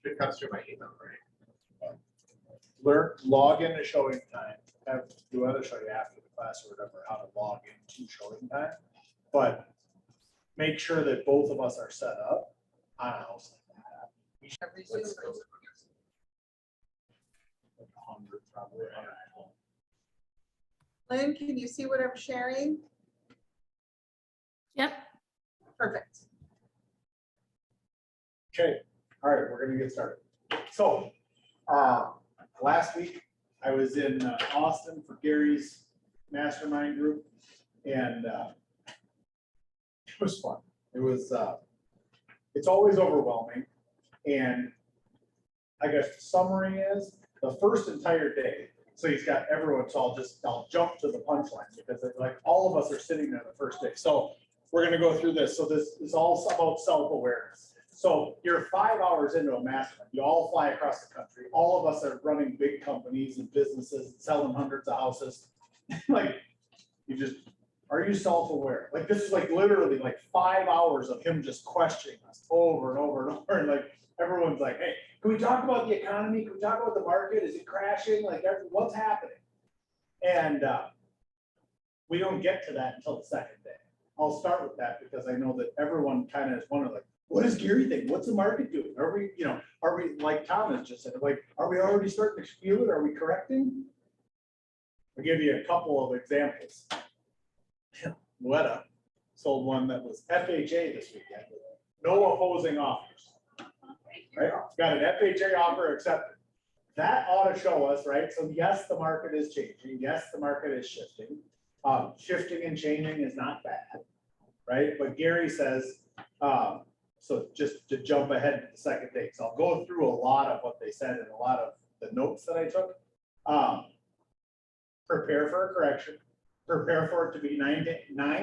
It comes through my email, right? Log into showing time. Do other show you after the class or whatever how to log into showing time. But make sure that both of us are set up on a house like that. We should have these like 100 probably. Lynn, can you see what I'm sharing? Yep. Perfect. Okay, all right, we're gonna get started. So, last week I was in Austin for Gary's mastermind group, and it was fun. It was, it's always overwhelming, and I guess the summary is the first entire day. So he's got everyone, so I'll jump to the punchline because like all of us are sitting there the first day. So we're gonna go through this. So this is all about self-awareness. So you're 5 hours into a mastermind. You all fly across the country. All of us are running big companies and businesses, and selling hundreds of houses. Like, are you self-aware? Like, this is like literally like 5 hours of him just questioning us over and over and over. And like, everyone's like, hey, can we talk about the economy? Can we talk about the market? Is it crashing? Like, what's happening? And we don't get to that until the second day. I'll start with that because I know that everyone kind of is wondering, like, what does Gary think? What's the market doing? Are we, like Thomas just said, like, are we already starting to feel it? Are we correcting? I'll give you a couple of examples. Weta sold one that was FHA this weekend. No opposing offers. Right? Got an FHA offer accepted. That ought to show us, right? So yes, the market is changing. Yes, the market is shifting. Shifting and changing is not bad, right? But Gary says, so just to jump ahead to the second day, so I'll go through a lot of what they said and a lot of the notes that I took. Prepare for a correction. Prepare for it to be 9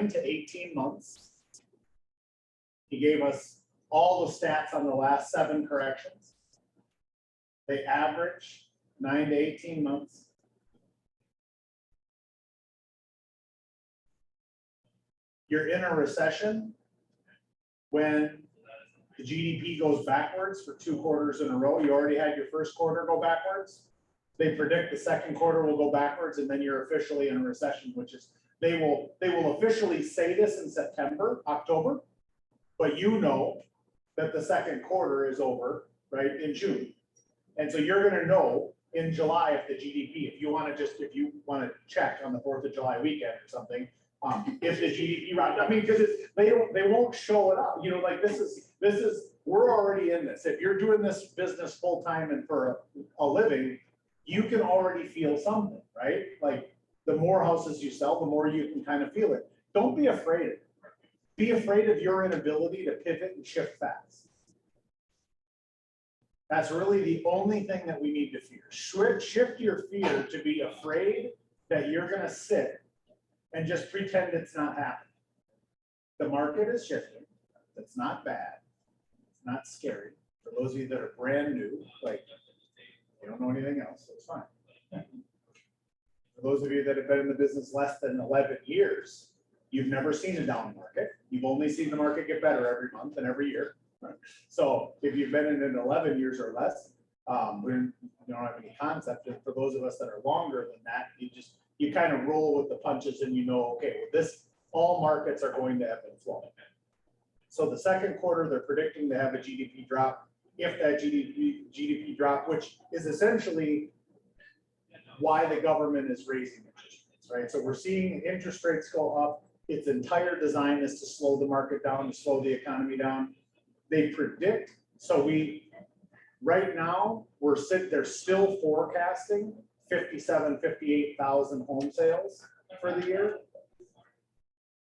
to 18 months. He gave us all the stats on the last 7 corrections. They average 9 to 18 months. You're in a recession when the GDP goes backwards for 2 quarters in a row. You already had your first quarter go backwards. They predict the second quarter will go backwards, and then you're officially in a recession, which is they will officially say this in September, October, but you know that the second quarter is over, right, in June. And so you're gonna know in July if the GDP, if you wanna check on the 4th of July weekend or something, if the GDP, I mean, because they won't show it up, like this is, we're already in this. If you're doing this business full-time and for a living, you can already feel something, right? Like the more houses you sell, the more you can kind of feel it. Don't be afraid of it. Be afraid of your inability to pivot and shift fast. That's really the only thing that we need to fear. Shift your fear to be afraid that you're gonna sit and just pretend it's not happening. The market is shifting. That's not bad. It's not scary. For those of you that are brand new, like you don't know anything else, so it's fine. For those of you that have been in the business less than 11 years, you've never seen a down market. You've only seen the market get better every month and every year. Right? So if you've been in it 11 years or less, we don't have any concept. And for those of us that are longer than that, you kind of roll with the punches and okay, well, all markets are going to ebb and flow. So the second quarter, they're predicting to have a GDP drop. If that GDP drop, which is essentially why the government is raising interest rates, right? So we're seeing interest rates go up. Its entire design is to slow the market down, to slow the economy down. They predict, right now, they're still forecasting 58,000 home sales for the year.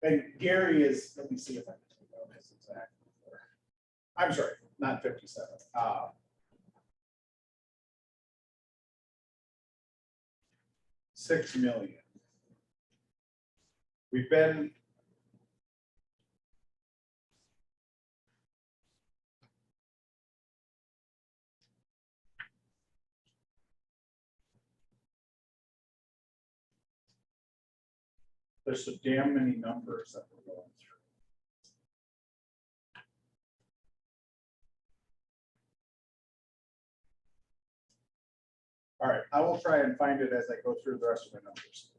And Gary is, let me see if I can take out his exact number. I'm sorry, not 57. 6 million. We've been there's so damn many numbers that we're going through. All right, I will try and find it as I go through the rest of my numbers.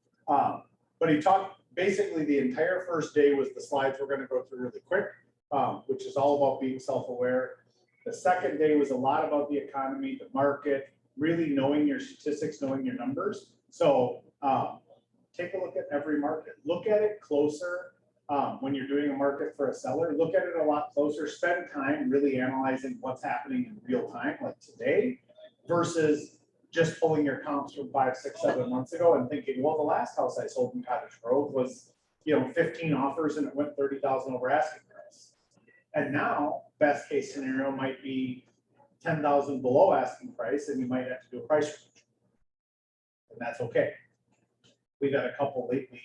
But he talked, basically the entire first day was the slides we're gonna go through really quick, which is all about being self-aware. The second day was a lot about the economy, the market, really knowing your statistics, knowing your numbers. So take a look at every market, look at it closer. When you're doing a market for a seller, look at it a lot closer, spend time really analyzing what's happening in real time, like today, versus just pulling your comps from 5, 6, 7 months ago and thinking, well, the last house I sold in Cottage Grove was, 15 offers and it went 30,000 over asking price. And now, best case scenario might be 10,000 below asking price, and you might have to do a price reduction. And that's okay. We've had a couple lately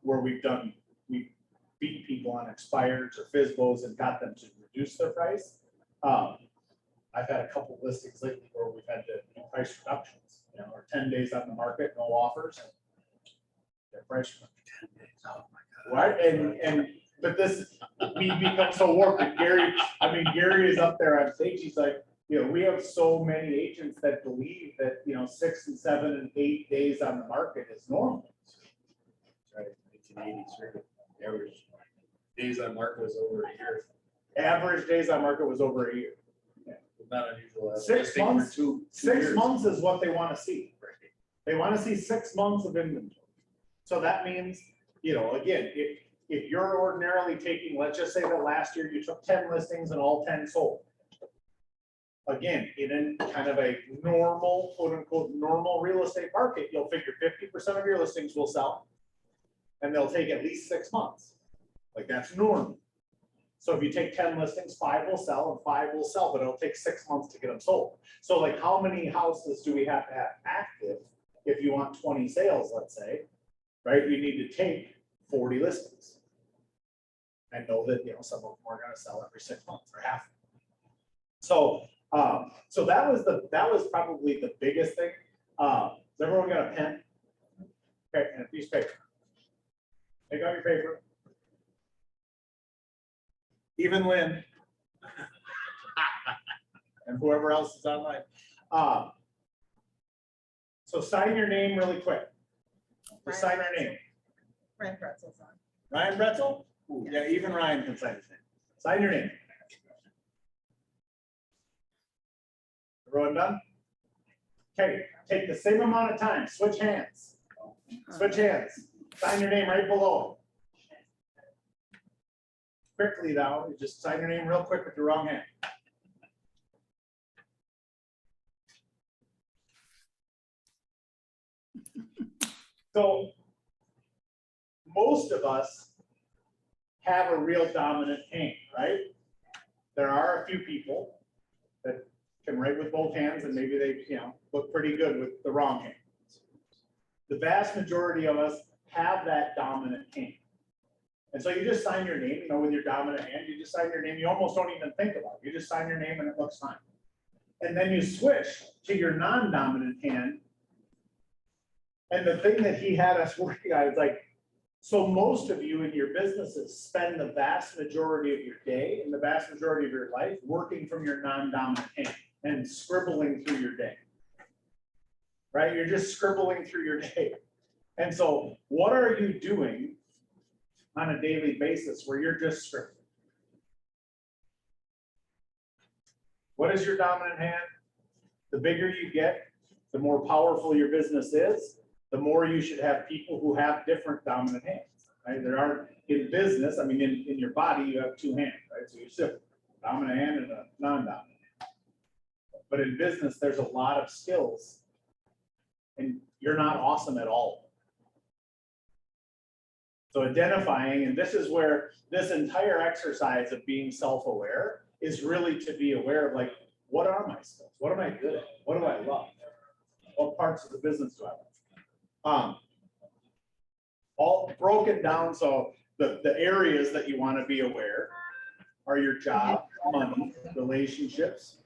where we beat people on expireds or FSBOs and got them to reduce their price. I've had a couple listings lately where we've had to do price reductions, or 10 days on the market, no offers. And their price reduction. 10 days. Oh my God. Right. But this, we become so warped. And Gary is up there on stage. He's like, we have so many agents that believe that, 6 and 7 and 8 days on the market is normal. Right, 1980s, average days on market was over a year. Average days on market was over a year. Yeah, not unusual. 6 months. Two 6 years. months is what they want to see. They want to see 6 months of inventory. So that means, again, if you're ordinarily taking, let's just say that last year you took 10 listings and all 10 sold. Again, in kind of a normal, quote unquote, normal real estate market, you'll figure 50% of your listings will sell. And they'll take at least 6 months. Like that's normal. So if you take 10 listings, 5 will sell and 5 will sell, but it'll take 6 months to get them sold. So like how many houses do we have to have active if you want 20 sales, let's say, right? You need to take 40 listings. I know that, some of them are going to sell every 6 months or half. So, so that was probably the biggest thing. Has everyone got a pen? Okay, and a piece of paper. Take out your paper. Even Lynn. And whoever else is online. So sign your name really quick. Just sign your name. Ryan Pretzel's on. Ryan Bretzel? Ooh, yeah, even Ryan can sign his name. Sign your name. Everyone done? Okay, take the same amount of time. Switch hands. Switch hands. Sign your name right below. Quickly though, you just sign your name real quick with your wrong hand. So most of us have a real dominant hand, right? There are a few people that can write with both hands and maybe they, look pretty good with the wrong hand. The vast majority of us have that dominant hand. And so you just sign your name, with your dominant hand, you just sign your name. You almost don't even think about it. You just sign your name and it looks fine. And then you switch to your non-dominant hand. And the thing that he had us working on is like, so most of you in your businesses spend the vast majority of your day and the vast majority of your life working from your non-dominant hand and scribbling through your day. Right? You're just scribbling through your day. And so what are you doing on a daily basis where you're just scribbling? What is your dominant hand? The bigger you get, the more powerful your business is, the more you should have people who have different dominant hands. Right? There are in business, in your body, you have 2 hands, right? So you have a dominant hand and a non-dominant hand. But in business, there's a lot of skills, and you're not awesome at all. So identifying, and this is where this entire exercise of being self-aware is really to be aware of, like, what are my skills? What am I good at? What do I love? What parts of the business do I love? All broken down. So the areas that you want to be aware are your job, money, relationships,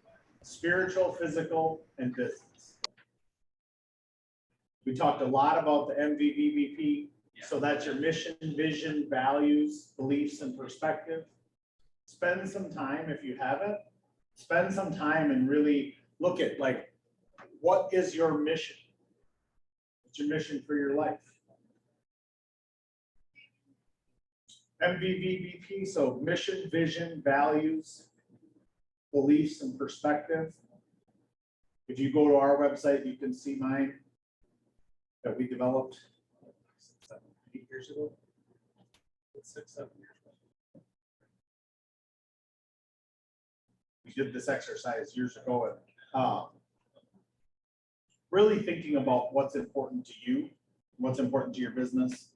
spiritual, physical, and business. We talked a lot about the MVVVP. So that's your mission, vision, values, beliefs, and perspective. Spend some time, if you haven't, spend some time and really look at, like, what is your mission? What's your mission for your life? MVVBP, so mission, vision, values, beliefs, and perspective. If you go to our website, you can see mine that we developed 8 years ago. 6, 7 years ago. We did this exercise years ago, and really thinking about what's important to you, what's important to your business.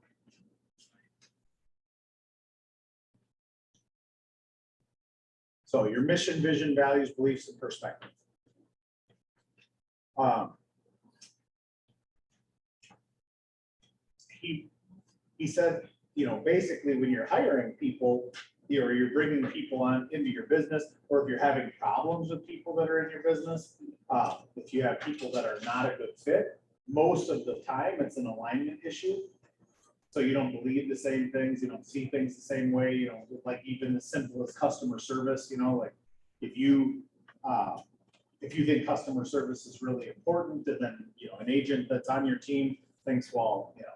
So your mission, vision, values, beliefs, and perspective. He said, you know, basically when you're hiring people, or you're bringing people on into your business, or if you're having problems with people that are in your business, if you have people that are not a good fit, most of the time it's an alignment issue. So you don't believe the same things, you don't see things the same way, you know, like even as simple as customer service, you know, like if you think customer service is really important, and then, you know, an agent that's on your team thinks, well, you know,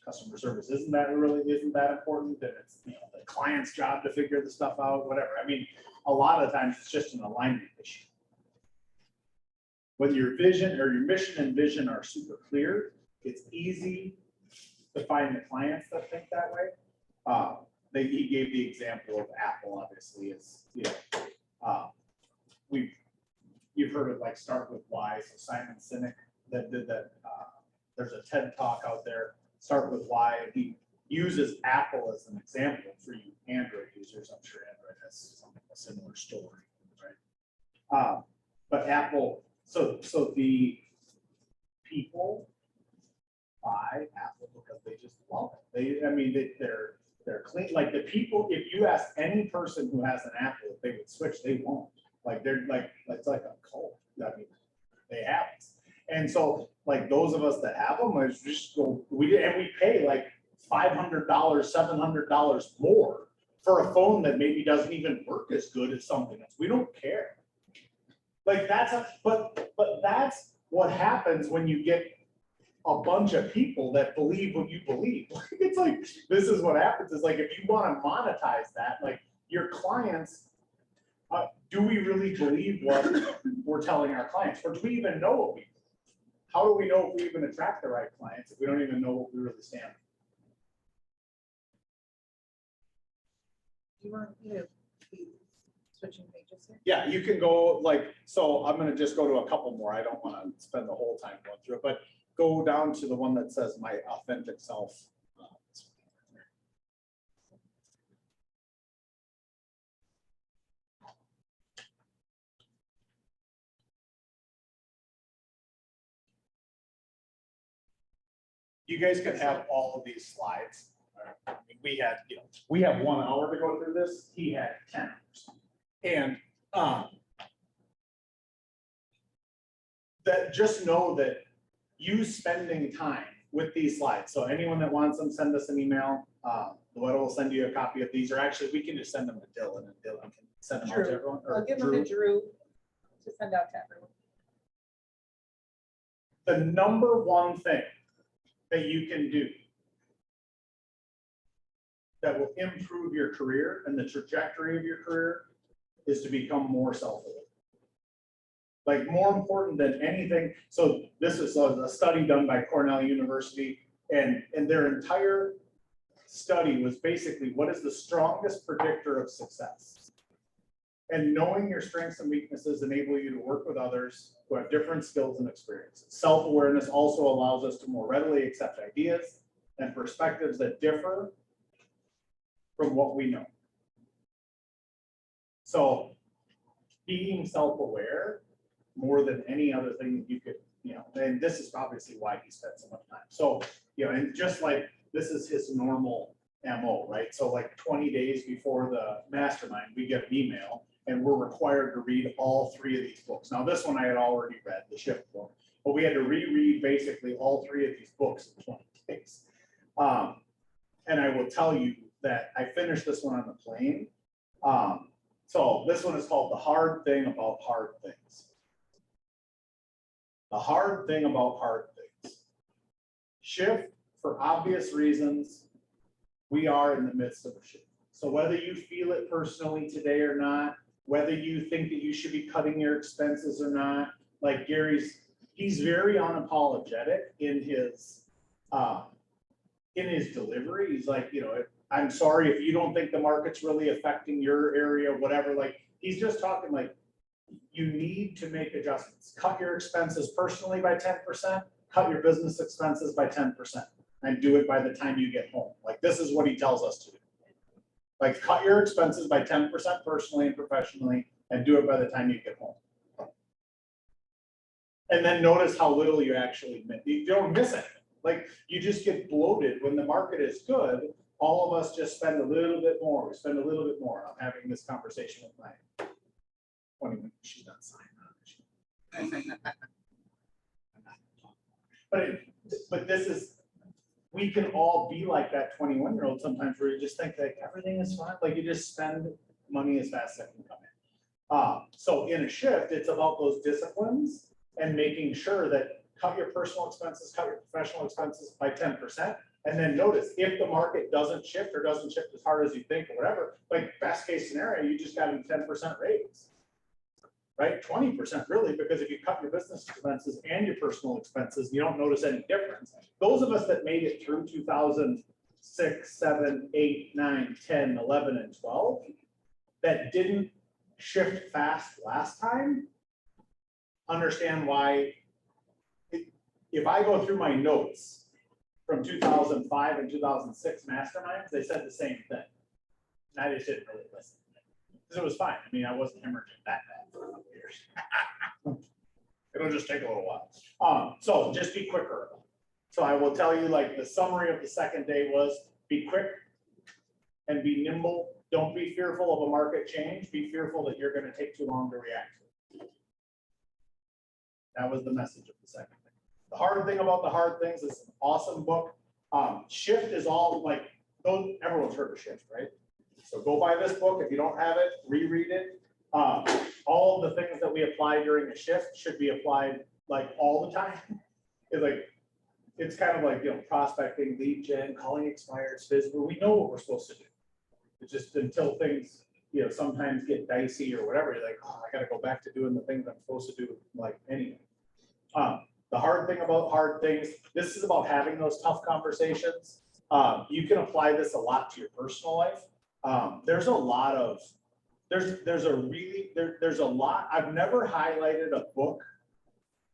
customer service isn't that important, and it's, you know, the client's job to figure the stuff out, whatever. I mean, a lot of times it's just an alignment issue. When your vision or your mission and vision are super clear, it's easy to find the clients that think that way. He gave the example of Apple, obviously, is, you know, you've heard of like Start With Why. So Simon Sinek that did that. There's a TED Talk out there, Start With Why. He uses Apple as an example for you Android users. I'm sure Android has a similar story, right? But Apple, so the people buy Apple because they just love it. They're clean. Like the people, if you ask any person who has an Apple if they would switch, they won't. Like they're like, it's like a cult. I mean, they have it. And so like those of us that have them, is just go, we pay like $500, $700 more for a phone that maybe doesn't even work as good as something else. We don't care. Like but that's what happens when you get a bunch of people that believe what you believe. It's like, this is what happens is like, if you want to monetize that, like your clients, do we really believe what we're telling our clients? Or do we even know what we believe? How do we know if we even attract the right clients if we don't even know what we really stand for? Do you want me to be switching pages here? Yeah, you can go like, so I'm going to just go to a couple more. I don't want to spend the whole time going through it, but go down to the one that says my authentic self. You guys can have all of these slides. We had, you know, we have 1 hour to go through this. He had 10 hours. And that just know that you spending time with these slides. So anyone that wants them, send us an email. Loetta will send you a copy of these, or actually we can just send them to Dylan and Dylan can send them out to everyone. Or I'll give them to Drew to send out to everyone. The number one thing that you can do that will improve your career and the trajectory of your career is to become more self-aware. Like more important than anything. So this is a study done by Cornell University, and their entire study was basically what is the strongest predictor of success. And knowing your strengths and weaknesses enable you to work with others who have different skills and experiences. Self-awareness also allows us to more readily accept ideas and perspectives that differ from what we know. So being self-aware more than any other thing that you could, you know, and this is obviously why he spent so much time. So, you know, and just like this is his normal MO, right? So like 20 days before the mastermind, we get an email and we're required to read all 3 of these books. Now this one I had already read, the Shift book, but we had to reread basically all 3 of these books in 20 days. And I will tell you that I finished this one on the plane. So this one is called The Hard Thing About Hard Things. The hard thing about hard things. Shift, for obvious reasons, we are in the midst of a shift. So whether you feel it personally today or not, whether you think that you should be cutting your expenses or not, like he's very unapologetic in his delivery. He's like, I'm sorry if you don't think the market's really affecting your area, whatever, like, he's just talking like, you need to make adjustments. Cut your expenses personally by 10%, cut your business expenses by 10%, and do it by the time you get home. Like, this is what he tells us to do. Like, cut your expenses by 10% personally and professionally, and do it by the time you get home. And then notice how little you actually miss. You don't miss anything. Like, you just get bloated when the market is good. All of us just spend a little bit more. We spend a little bit more. I'm having this conversation with my 20 she's not signed on. But this is, we can all be like that 21-year-old sometimes, where you just think like everything is fine. Like, you just spend money as fast as it can come in. So in a shift, it's about those disciplines and making sure that cut your personal expenses, cut your professional expenses by 10%. And then notice, if the market doesn't shift or doesn't shift as hard as you think or whatever, like, best case scenario, you just got a 10% raise, right? 20% really, because if you cut your business expenses and your personal expenses, you don't notice any difference. Those of us that made it through 2006, 7, 8, 9, 10, 11, and 12, that didn't shift fast last time, understand why. If I go through my notes from 2005 and 2006 masterminds, they said the same thing. And I just didn't really listen, because it was fine. I mean, I wasn't hemorrhaging that bad for a couple years. It'll just take a little while. So just be quicker. So I will tell you, like, the summary of the second day was, be quick and be nimble. Don't be fearful of a market change. Be fearful that you're going to take too long to react. That was the message of the second thing. The hard thing about the hard things is an awesome book. Shift is all like, everyone's heard of Shift, right? So go buy this book. If you don't have it, reread it. All of the things that we apply during the shift should be applied like all the time. It's kind of like, prospecting, lead gen, calling expireds, physical. We know what we're supposed to do. It's just until things, sometimes get dicey or whatever, you're like, oh, I got to go back to doing the things I'm supposed to do, like, anyway. The hard thing about hard things, this is about having those tough conversations. You can apply this a lot to your personal life. There's a lot, I've never highlighted a book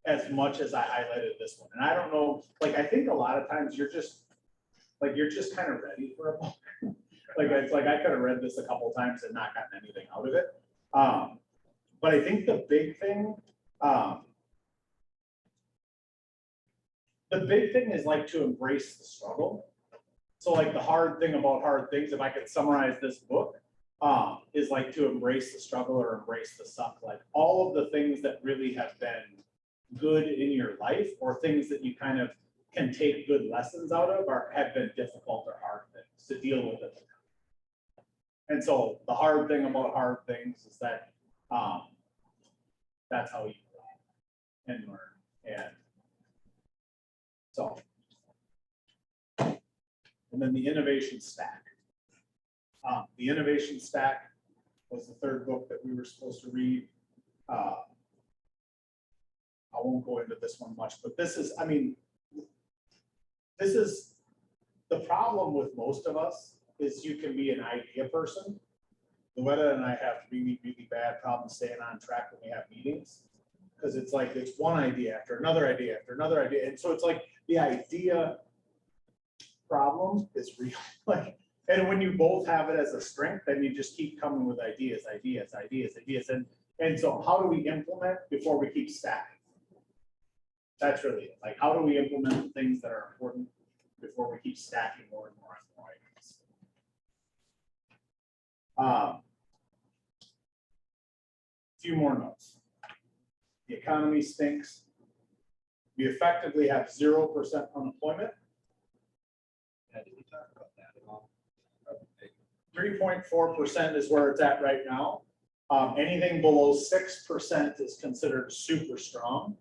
as much as I highlighted this one. And I don't know, like, I think a lot of times you're just kind of ready for a book. It's like I could have read this a couple of times and not gotten anything out of it. But I think the big thing is like to embrace the struggle. So like the hard thing about hard things, if I could summarize this book, is like to embrace the struggle or embrace the suck. Like all of the things that really have been good in your life, or things that you kind of can take good lessons out of, have been difficult or hard things to deal with it. And so the hard thing about hard things is that that's how you grow and learn. And so, and then the innovation stack. The innovation stack was the third book that we were supposed to read. I won't go into this one much, but this is the problem with most of us is you can be an idea person. Luetta and I have really, really bad problems staying on track when we have meetings, because it's like it's one idea after another idea after another idea. And so it's like the idea problem is real. And when you both have it as a strength, then you just keep coming with ideas. And so how do we implement before we keep stacking? That's really it. Like, how do we implement things that are important before we keep stacking more and more and more items? Few more notes. The economy stinks. We effectively have 0% unemployment. Yeah, did we talk about that at all? 3.4% is where it's at right now. Anything below 6% is considered super strong.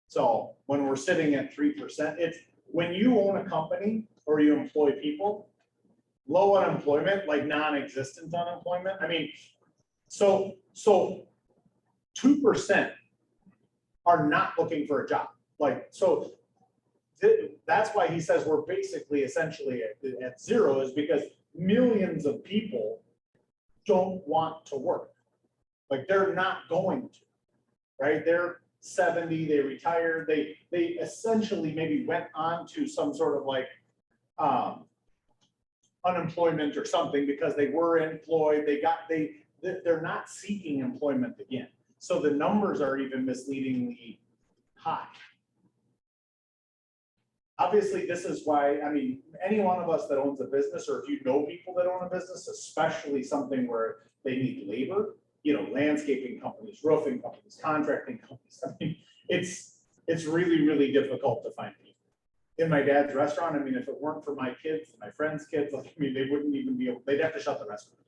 So when we're sitting at 3%, it's when you own a company or you employ people, low unemployment, like non-existent unemployment. I mean, so 2% are not looking for a job. Like, so that's why he says we're basically essentially at zero, is because millions of people don't want to work. Like, they're not going to, right? They're 70, they retired, they essentially maybe went on to some sort of like unemployment or something because they were employed, they're not seeking employment again. So the numbers are even misleadingly high. Obviously, this is why, I mean, any one of us that owns a business, or if you know people that own a business, especially something where they need labor, you know, landscaping companies, roofing companies, contracting companies. I mean, it's really, really difficult to find people. In my dad's restaurant, I mean, if it weren't for my kids, my friends' kids, like, I mean, they wouldn't even be able, they'd have to shut the restaurant.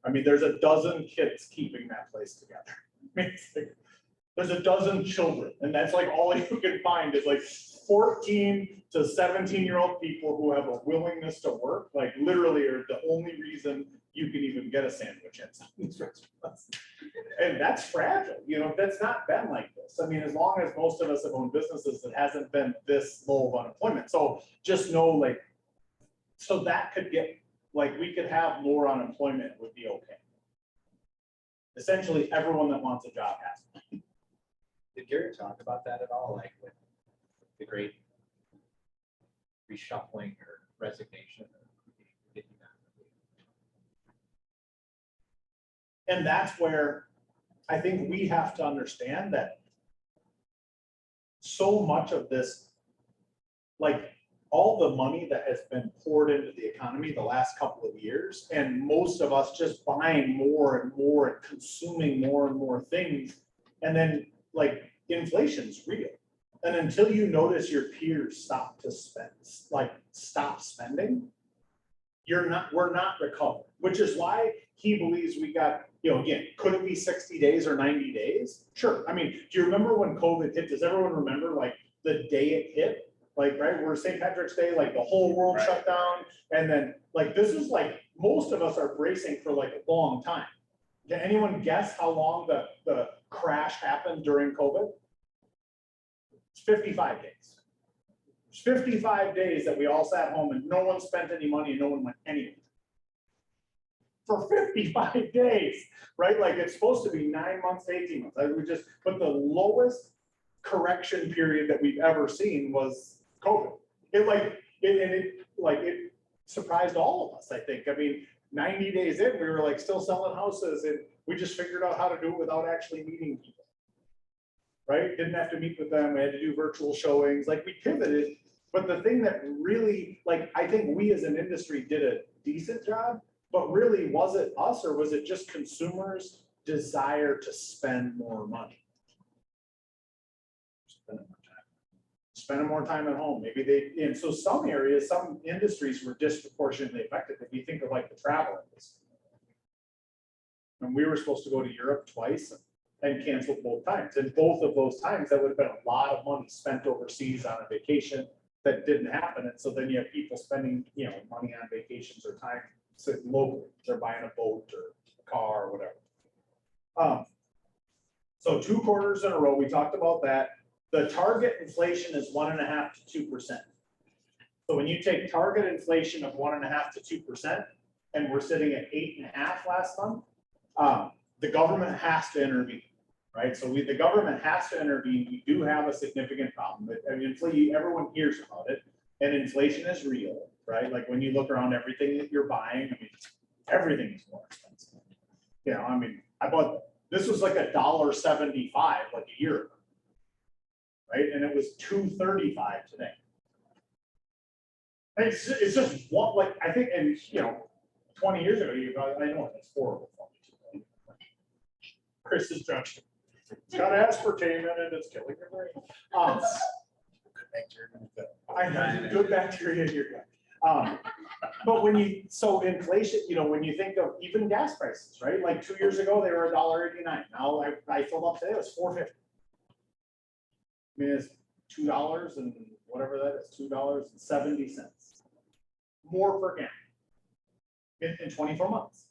I mean, there's a dozen kids keeping that place together. I mean, it's like, there's a dozen children, and that's like all you can find is like 14 to 17-year-old people who have a willingness to work, like literally are the only reason you can even get a sandwich at some of these restaurants. And that's fragile, you know, that's not been like this. I mean, as long as most of us have owned businesses, it hasn't been this low of unemployment. So just know, like, so that could get, like, we could have more unemployment, it would be okay. Essentially, everyone that wants a job has one. Did Gary talk about that at all, like with the great reshuffling or resignation? And that's where I think we have to understand that so much of this, like all the money that has been poured into the economy the last couple of years, and most of us just buying more and more and consuming more and more things, and then like inflation's real. And until you notice your peers stop to spend, like stop spending, we're not recovered, which is why he believes we got, you know, again, could it be 60 days or 90 days? Sure. I mean, do you remember when COVID hit? Does everyone remember like the day it hit? Like, right, we're St. Patrick's Day, like the whole world shut down. And then like, this is like, most of us are bracing for like a long time. Can anyone guess how long the crash happened during COVID? It's 55 days. It's 55 days that we all sat home and no one spent any money and no one went anywhere. For 55 days, right? Like it's supposed to be 9 months to 18 months. But the lowest correction period that we've ever seen was COVID. It surprised all of us, I think. I mean, 90 days in, we were like still selling houses and we just figured out how to do it without actually meeting people. Right? Didn't have to meet with them. We had to do virtual showings. Like we pivoted. But the thing that really, like, I think we as an industry did a decent job, but really, was it us or was it just consumers' desire to spend more money? Spending more time at home. Maybe and so some areas, some industries were disproportionately affected. If you think of like the travel industry. And we were supposed to go to Europe twice and canceled both times. And both of those times, that would have been a lot of money spent overseas on a vacation that didn't happen. And so then you have people spending, you know, money on vacations or time locally. They're buying a boat or a car or whatever. So 2 quarters in a row, we talked about that. The target inflation is 1.5 to 2%. So when you take target inflation of 1.5 to 2%, and we're sitting at 8.5 last month, the government has to intervene. Right, so the government has to intervene. We do have a significant problem. But I mean, everyone hears about it, and inflation is real, right? Like when you look around everything that you're buying, I mean, everything is more expensive. You know, I mean, this was like $1.75 like a year ago, right? And it was $2.35 today. And it's just what, like I think, and you know, 20 years ago, I know it's horrible for me too. Chris is judged. It's got aspartame in it, it's killing your brain. Good bacteria. I know, good bacteria in your gut. But so inflation, you know, when you think of even gas prices, right? Like 2 years ago, they were $1.89. Now I filled up today, it was $4.50. I mean, it's $2 and whatever that is, $2.70 more per gallon in 24 months.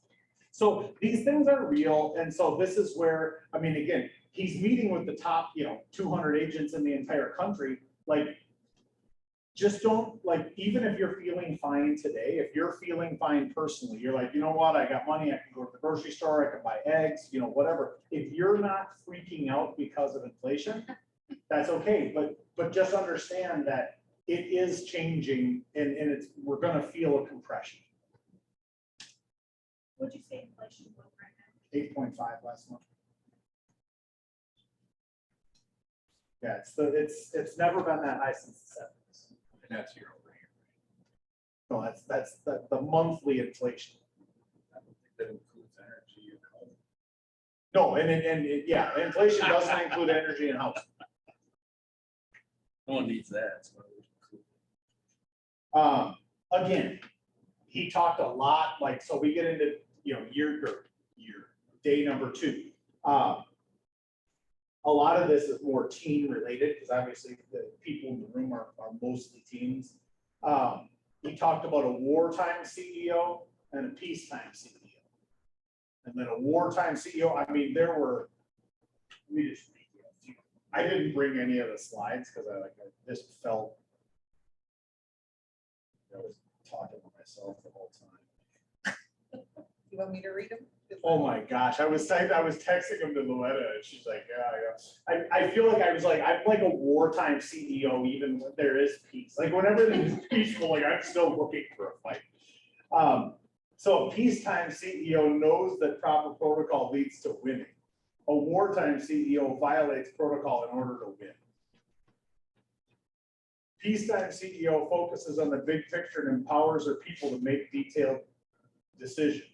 So these things are real. And so this is where, I mean, again, he's meeting with the top, 200 agents in the entire country. Like, just don't, like, even if you're feeling fine today, if you're feeling fine personally, you're like, you know what, I got money, I can go to the grocery store, I can buy eggs, whatever. If you're not freaking out because of inflation, that's okay. But just understand that it is changing and we're gonna feel a compression. What'd you say inflation was right now? 8.5 last month. Yeah, it's never been that high since the 70s. And that's year over year. No, that's the monthly inflation. I don't think that includes energy and home. No, yeah, inflation doesn't include energy and housing. No one needs that. It's what we include. Again, he talked a lot, like, so we get into, day number 2. A lot of this is more teen related, because obviously the people in the room are mostly teens. He talked about a wartime CEO and a peacetime CEO. And then a wartime CEO, I mean, there were, let me just read you a few. I didn't bring any of the slides because I just felt I was talking to myself the whole time. You want me to read them? Oh my gosh, I was texting him to Luetta and she's like, yeah. I feel like I'm like a wartime CEO, even when there is peace. Like when everything is peaceful, like I'm still looking for a fight. So a peacetime CEO knows that proper protocol leads to winning. A wartime CEO violates protocol in order to win. Peacetime CEO focuses on the big picture and empowers their people to make detailed decisions.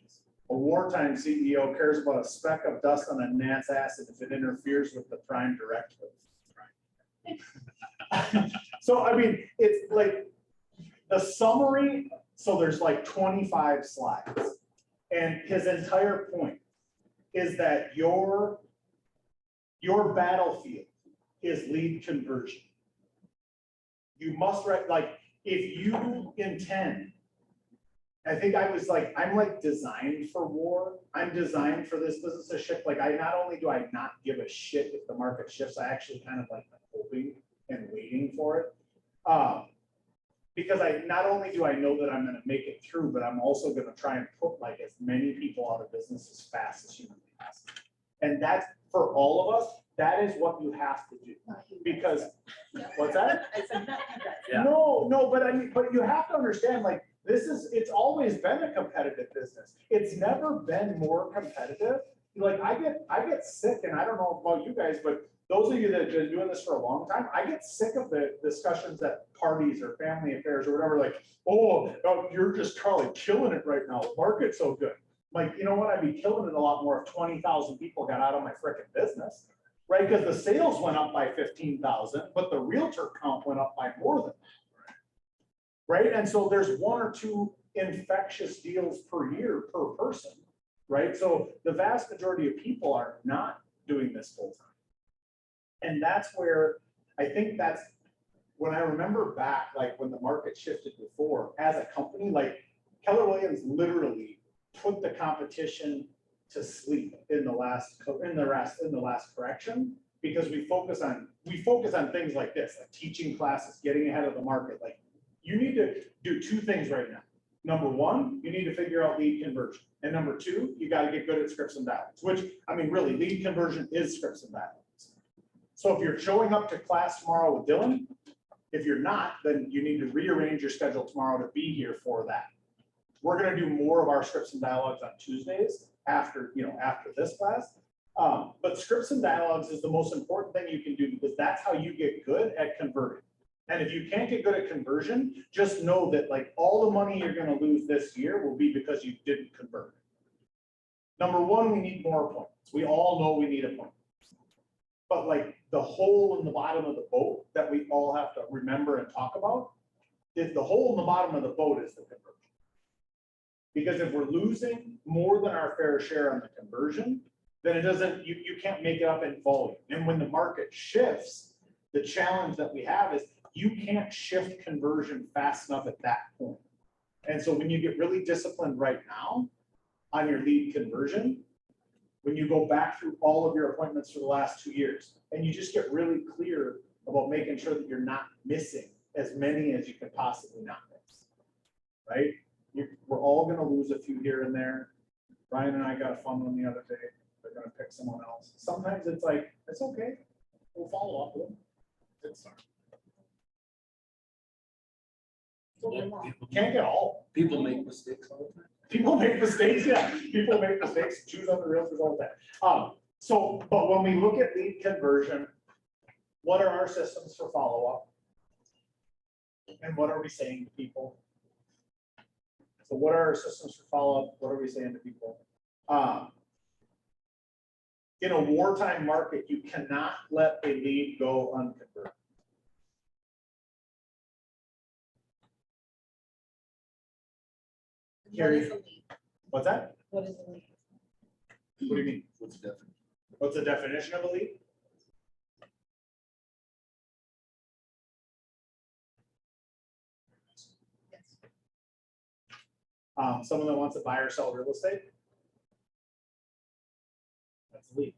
A wartime CEO cares about a speck of dust on a gnat's ass if it interferes with the prime directive. So, I mean, it's like the summary. So there's like 25 slides. And his entire point is that your battlefield is lead conversion. You must write, like, if you intend, I think I'm like designed for war. I'm designed for this business to shift. Like not only do I not give a shit if the market shifts, I actually kind of like hoping and waiting for it. Because not only do I know that I'm gonna make it through, but I'm also gonna try and put like as many people out of business as fast as humanly possible. And that's for all of us, that is what you have to do. Because what's that? I said, not you guys. Yeah. No, but I mean, but you have to understand, like, it's always been a competitive business. It's never been more competitive. Like I get sick, and I don't know about you guys, but those of you that have been doing this for a long time, I get sick of the discussions at parties or family affairs or whatever, like, oh, you're just Carly killing it right now. The market's so good. Like, you know what? I'd be killing it a lot more if 20,000 people got out of my frickin' business, right? Because the sales went up by 15,000, but the realtor count went up by more than that. Right? And so there's 1 or 2 infectious deals per year per person, right? So the vast majority of people are not doing this full time. And that's where I think that's when I remember back, like when the market shifted before as a company, like Keller Williams literally put the competition to sleep in the last correction, because we focus on things like this, like teaching classes, getting ahead of the market. Like you need to do 2 things right now. Number 1, you need to figure out lead conversion. And number 2, you got to get good at scripts and dialogues, which, I mean, really lead conversion is scripts and dialogues. So if you're showing up to class tomorrow with Dylan, if you're not, then you need to rearrange your schedule tomorrow to be here for that. We're going to do more of our scripts and dialogues on Tuesdays after this class. But scripts and dialogues is the most important thing you can do, because that's how you get good at converting. And if you can't get good at conversion, just know that like all the money you're going to lose this year will be because you didn't convert. Number 1, we need more appointments. We all know we need appointments. But like the hole in the bottom of the boat that we all have to remember and talk about is the hole in the bottom of the boat is the conversion. Because if we're losing more than our fair share on the conversion, then it doesn't, you can't make it up in volume. And when the market shifts, The challenge that we have is you can't shift conversion fast enough at that point. And so when you get really disciplined right now on your lead conversion, when you go back through all of your appointments for the last 2 years, and you just get really clear about making sure that you're not missing as many as you can possibly not miss, right? We're all gonna lose a few here and there. Ryan and I got a fun one the other day. They're gonna pick someone else. Sometimes it's like, it's okay. We'll follow up with them. It's fine. Can't get all. People make mistakes all the time. People make mistakes, yeah. People make mistakes, choose other realtors all the time. So, but when we look at lead conversion, what are our systems for follow-up? And what are we saying to people? So what are our systems for follow-up? What are we saying to people? In a wartime market, you cannot let a lead go unconverted. What is a lead? What's that? What is a lead? What do you mean? What's the definition? What's the definition of a lead? Yes. Someone that wants to buy or sell real estate. That's a lead.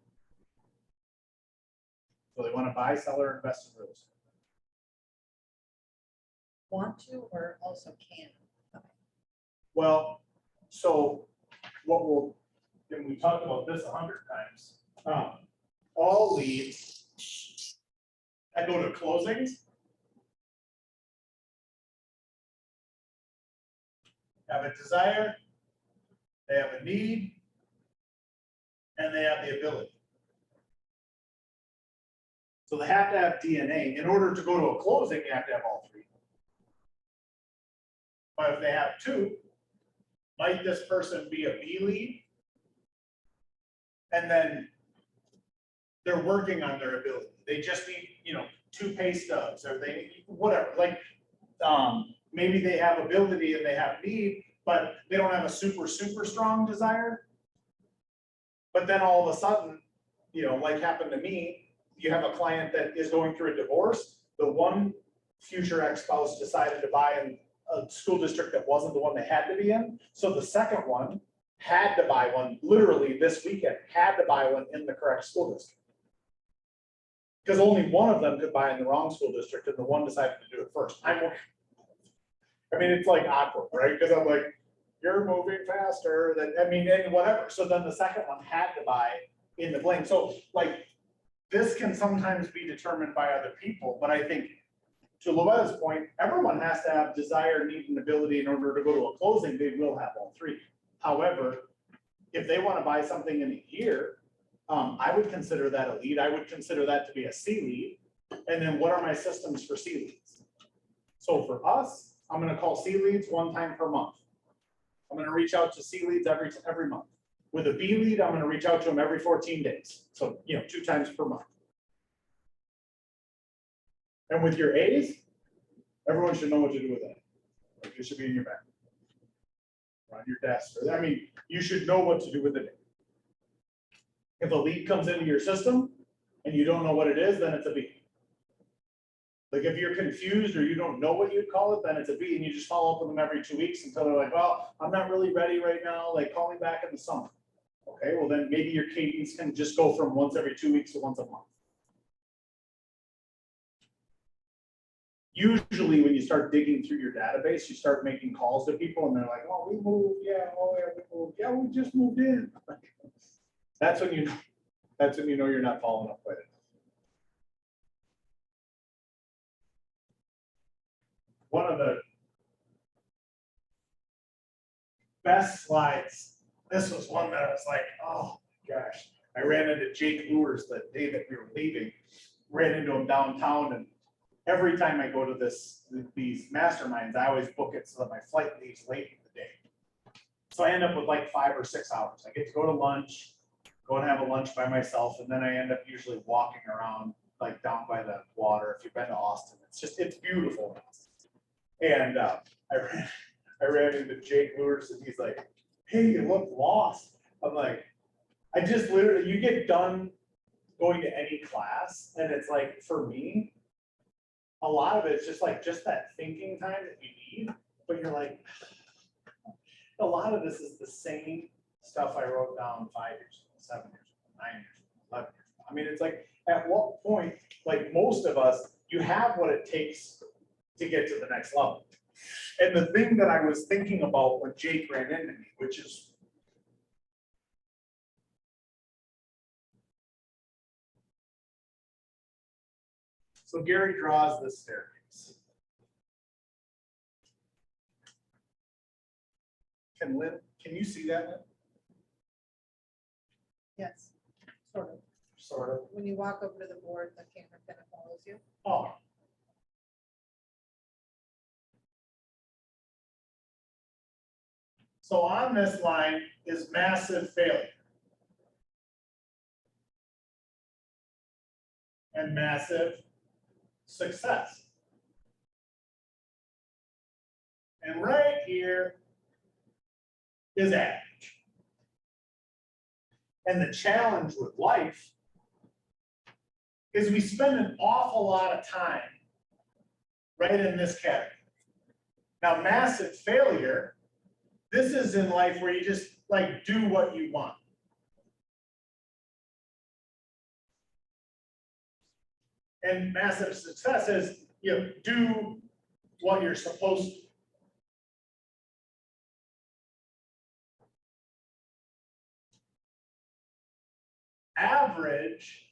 So they want to buy, sell, or invest in real estate. Want to or also can? Well, so what we'll, and we talked about this 100 times. All leads that go to closings have a desire, they have a need, and they have the ability. So they have to have DNA. In order to go to a closing, you have to have all three. But if they have two, might this person be a B lead? And then they're working on their ability. They just need, 2 pay stubs, or they, whatever, like, maybe they have ability and they have need, but they don't have a super strong desire. But then all of a sudden, like happened to me, you have a client that is going through a divorce. The one future ex-spouse decided to buy in a school district that wasn't the one they had to be in. So the second one had to buy one, literally this weekend, had to buy one in the correct school district. Because only one of them could buy in the wrong school district, and the one decided to do it first. It's like awkward, right? Because I'm like, you're moving faster than, and whatever. So then the second one had to buy in the blank. So like, this can sometimes be determined by other people, but I think to Loetta's point, everyone has to have desire, need, and ability in order to go to a closing. They will have all three. However, if they want to buy something in a year, I would consider that a lead. I would consider that to be a C lead. And then what are my systems for C leads? So for us, I'm going to call C leads 1 time per month. I'm going to reach out to C leads every month. With a B lead, I'm going to reach out to them every 14 days. So, 2 times per month. And with your A's, everyone should know what to do with that. Like, it should be in your back, on your desk. You should know what to do with it. If a lead comes into your system and you don't know what it is, then it's a B. Like if you're confused or you don't know what you'd call it, then it's a B, and you just follow up with them every 2 weeks until they're like, well, I'm not really ready right now. Like, call me back in the summer. Okay, well then maybe your cadence can just go from once every 2 weeks to once a month. Usually when you start digging through your database, you start making calls to people and they're like, oh, we moved, yeah, oh yeah, we moved, yeah, we just moved in. That's when you know you're not following up with it. One of the best slides, this was one that I was like, oh my gosh. I ran into Jake Lewers the day that we were leaving, ran into him downtown, and every time I go to these masterminds, I always book it so that my flight leaves late in the day. So I end up with like 5 or 6 hours. I get to go to lunch, go and have a lunch by myself, and then I end up usually walking around like down by the water. If you've been to Austin, it's beautiful. And I ran into Jake Lewis, and he's like, hey, you look lost. I'm like, I just literally, you get done going to any class, and it's like, for me, a lot of it is just like, just that thinking time that you need, but you're like, a lot of this is the same stuff I wrote down 5 years, 7 years, 9 years, 11 years. I mean, it's like, at what point, like most of us, you have what it takes to get to the next level. And the thing that I was thinking about when Jake ran into me, which is, so Gary draws this staircase. Can you see that, Lynn? Yes, sort of. Sort of. When you walk over to the board, the camera kind of follows you. Oh. So on this line is massive failure. And massive success. And right here is average. And the challenge with life is we spend an awful lot of time right in this category. Now, massive failure, this is in life where you just like do what you want. And massive success is, you know, do what you're supposed to. Average,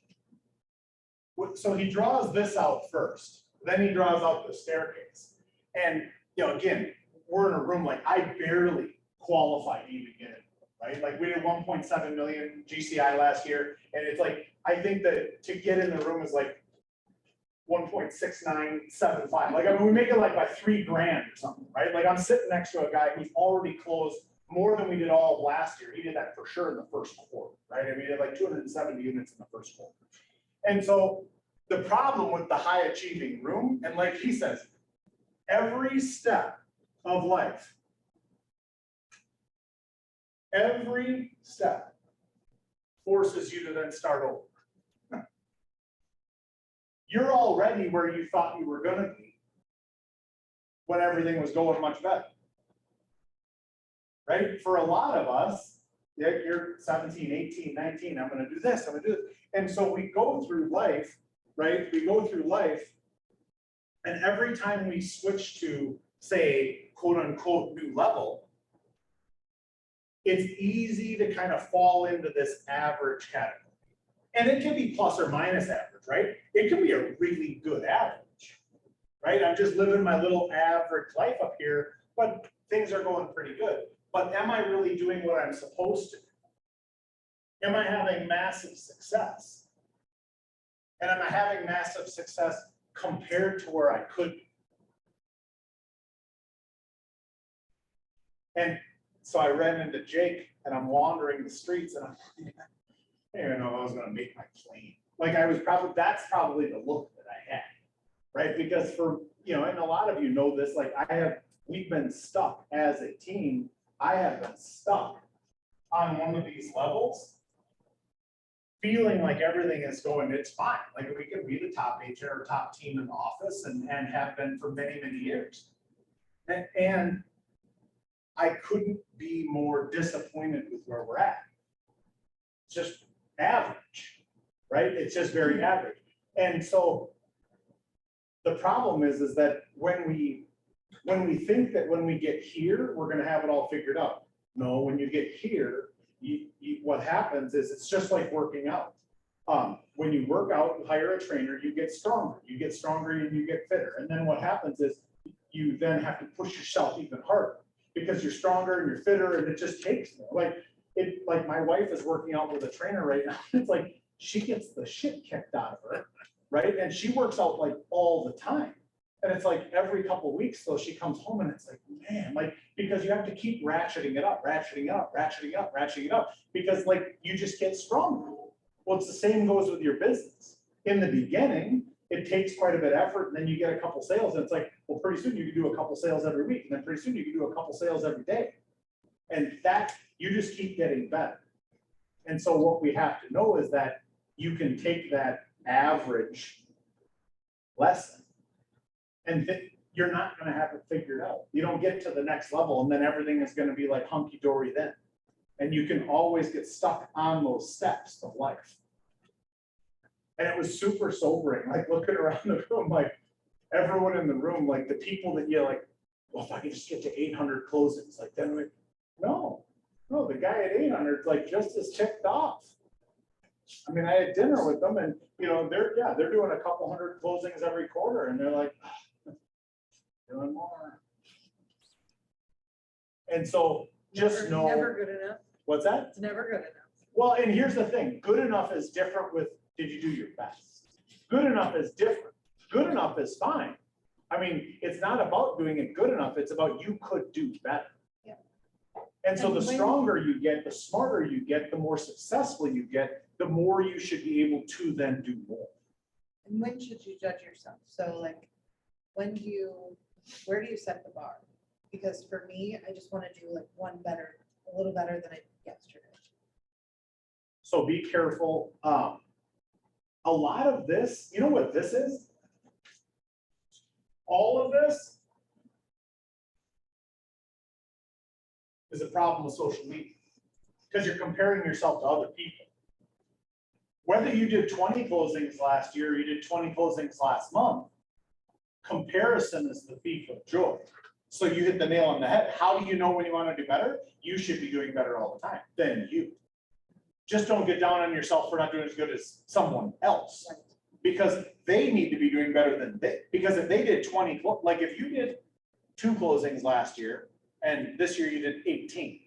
so he draws this out first, then he draws out the staircase. And, you know, again, we're in a room like I barely qualified to even get it, right? Like we did 1.7 million GCI last year, and it's like, I think that to get in the room is like 1.6975. Like, I mean, we make it like by $3 grand or something, right? Like I'm sitting next to a guy who's already closed more than we did all of last year. He did that for sure in the first quarter, right? I mean, he did like 270 units in the first quarter. And so the problem with the high achieving room, and like he says, every step of life, every step forces you to then start over. You're already where you thought you were gonna be when everything was going much better. Right? For a lot of us, you're 17, 18, 19, I'm gonna do this, I'm gonna do this. And so we go through life, right? We go through life, and every time we switch to, say, quote unquote, new level, it's easy to kind of fall into this average category. And it can be plus or minus average, right? It can be a really good average, right? I'm just living my little average life up here, but things are going pretty good. But am I really doing what I'm supposed to? Am I having massive success? And am I having massive success compared to where I could be? And so I ran into Jake and I'm wandering the streets and I'm, I didn't know if I was gonna make my plane. Like I was probably, that's probably the look that I had, right? Because for, you know, and a lot of you know this, like we've been stuck as a team. I have been stuck on one of these levels, feeling like everything is going, it's fine. Like we could be the top HR or top team in the office and have been for many, many years. And I couldn't be more disappointed with where we're at. It's just average, right? It's just very average. And so the problem is that when we think that when we get here, we're gonna have it all figured out. No, when you get here, what happens is it's just like working out. When you work out, you hire a trainer, you get stronger and you get fitter. And then what happens is you then have to push yourself even harder because you're stronger and you're fitter and it just takes more. Like my wife is working out with a trainer right now. It's like she gets the shit kicked out of her, right? And she works out like all the time. And it's like every couple of weeks, though, she comes home and it's like, man, like, because you have to keep ratcheting it up, because like you just get stronger. Well, it's the same goes with your business. In the beginning, it takes quite a bit of effort, and then you get a couple sales, and it's like, well, pretty soon you can do a couple sales every week, and then pretty soon you can do a couple sales every day. And that, you just keep getting better. And so what we have to know is that you can take that average lesson And you're not gonna have it figured out. You don't get to the next level and then everything is gonna be like hunky-dory then. And you can always get stuck on those steps of life. And it was super sobering, like looking around the room, like everyone in the room, like the people that you like, well, if I could just get to 800 closings, like then like, no, the guy at 800 like just as ticked off. I mean, I had dinner with them and, they're doing a couple hundred closings every quarter and they're like, doing more. And so just know. Never good enough. What's that? It's never good enough. Well, and here's the thing, good enough is different with, did you do your best? Good enough is different. Good enough is fine. I mean, it's not about doing it good enough, it's about you could do better. Yeah. And so And the when- stronger you get, the smarter you get, the more successful you get, the more you should be able to then do more. And when should you judge yourself? So like, where do you set the bar? Because for me, I just want to do like a little better than I did yesterday. So be careful. A lot of this, you know what this is? All of this is a problem with social media because you're comparing yourself to other people. Whether you did 20 closings last year, or you did 20 closings last month, comparison is the thief of joy. So you hit the nail on the head. How do you know when you want to do better? You should be doing better all the time than you. Just don't get down on yourself for not doing as good as someone else. Right. Because they need to be doing better than because if they did 20, like if you did 2 closings last year and this year you did 18.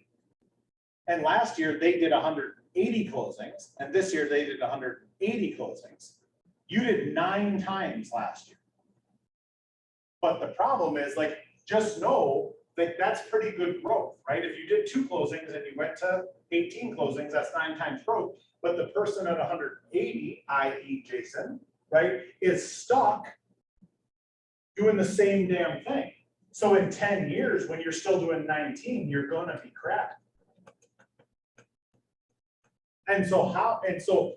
And last year they did 180 closings and this year they did 180 closings. You did 9 times last year. But the problem is like, just know that that's pretty good growth, right? If you did 2 closings and you went to 18 closings, that's 9 times growth. But the person at 180, i.e. Jason, right, is stuck doing the same damn thing. So in 10 years, when you're still doing 19, you're gonna be crap. And so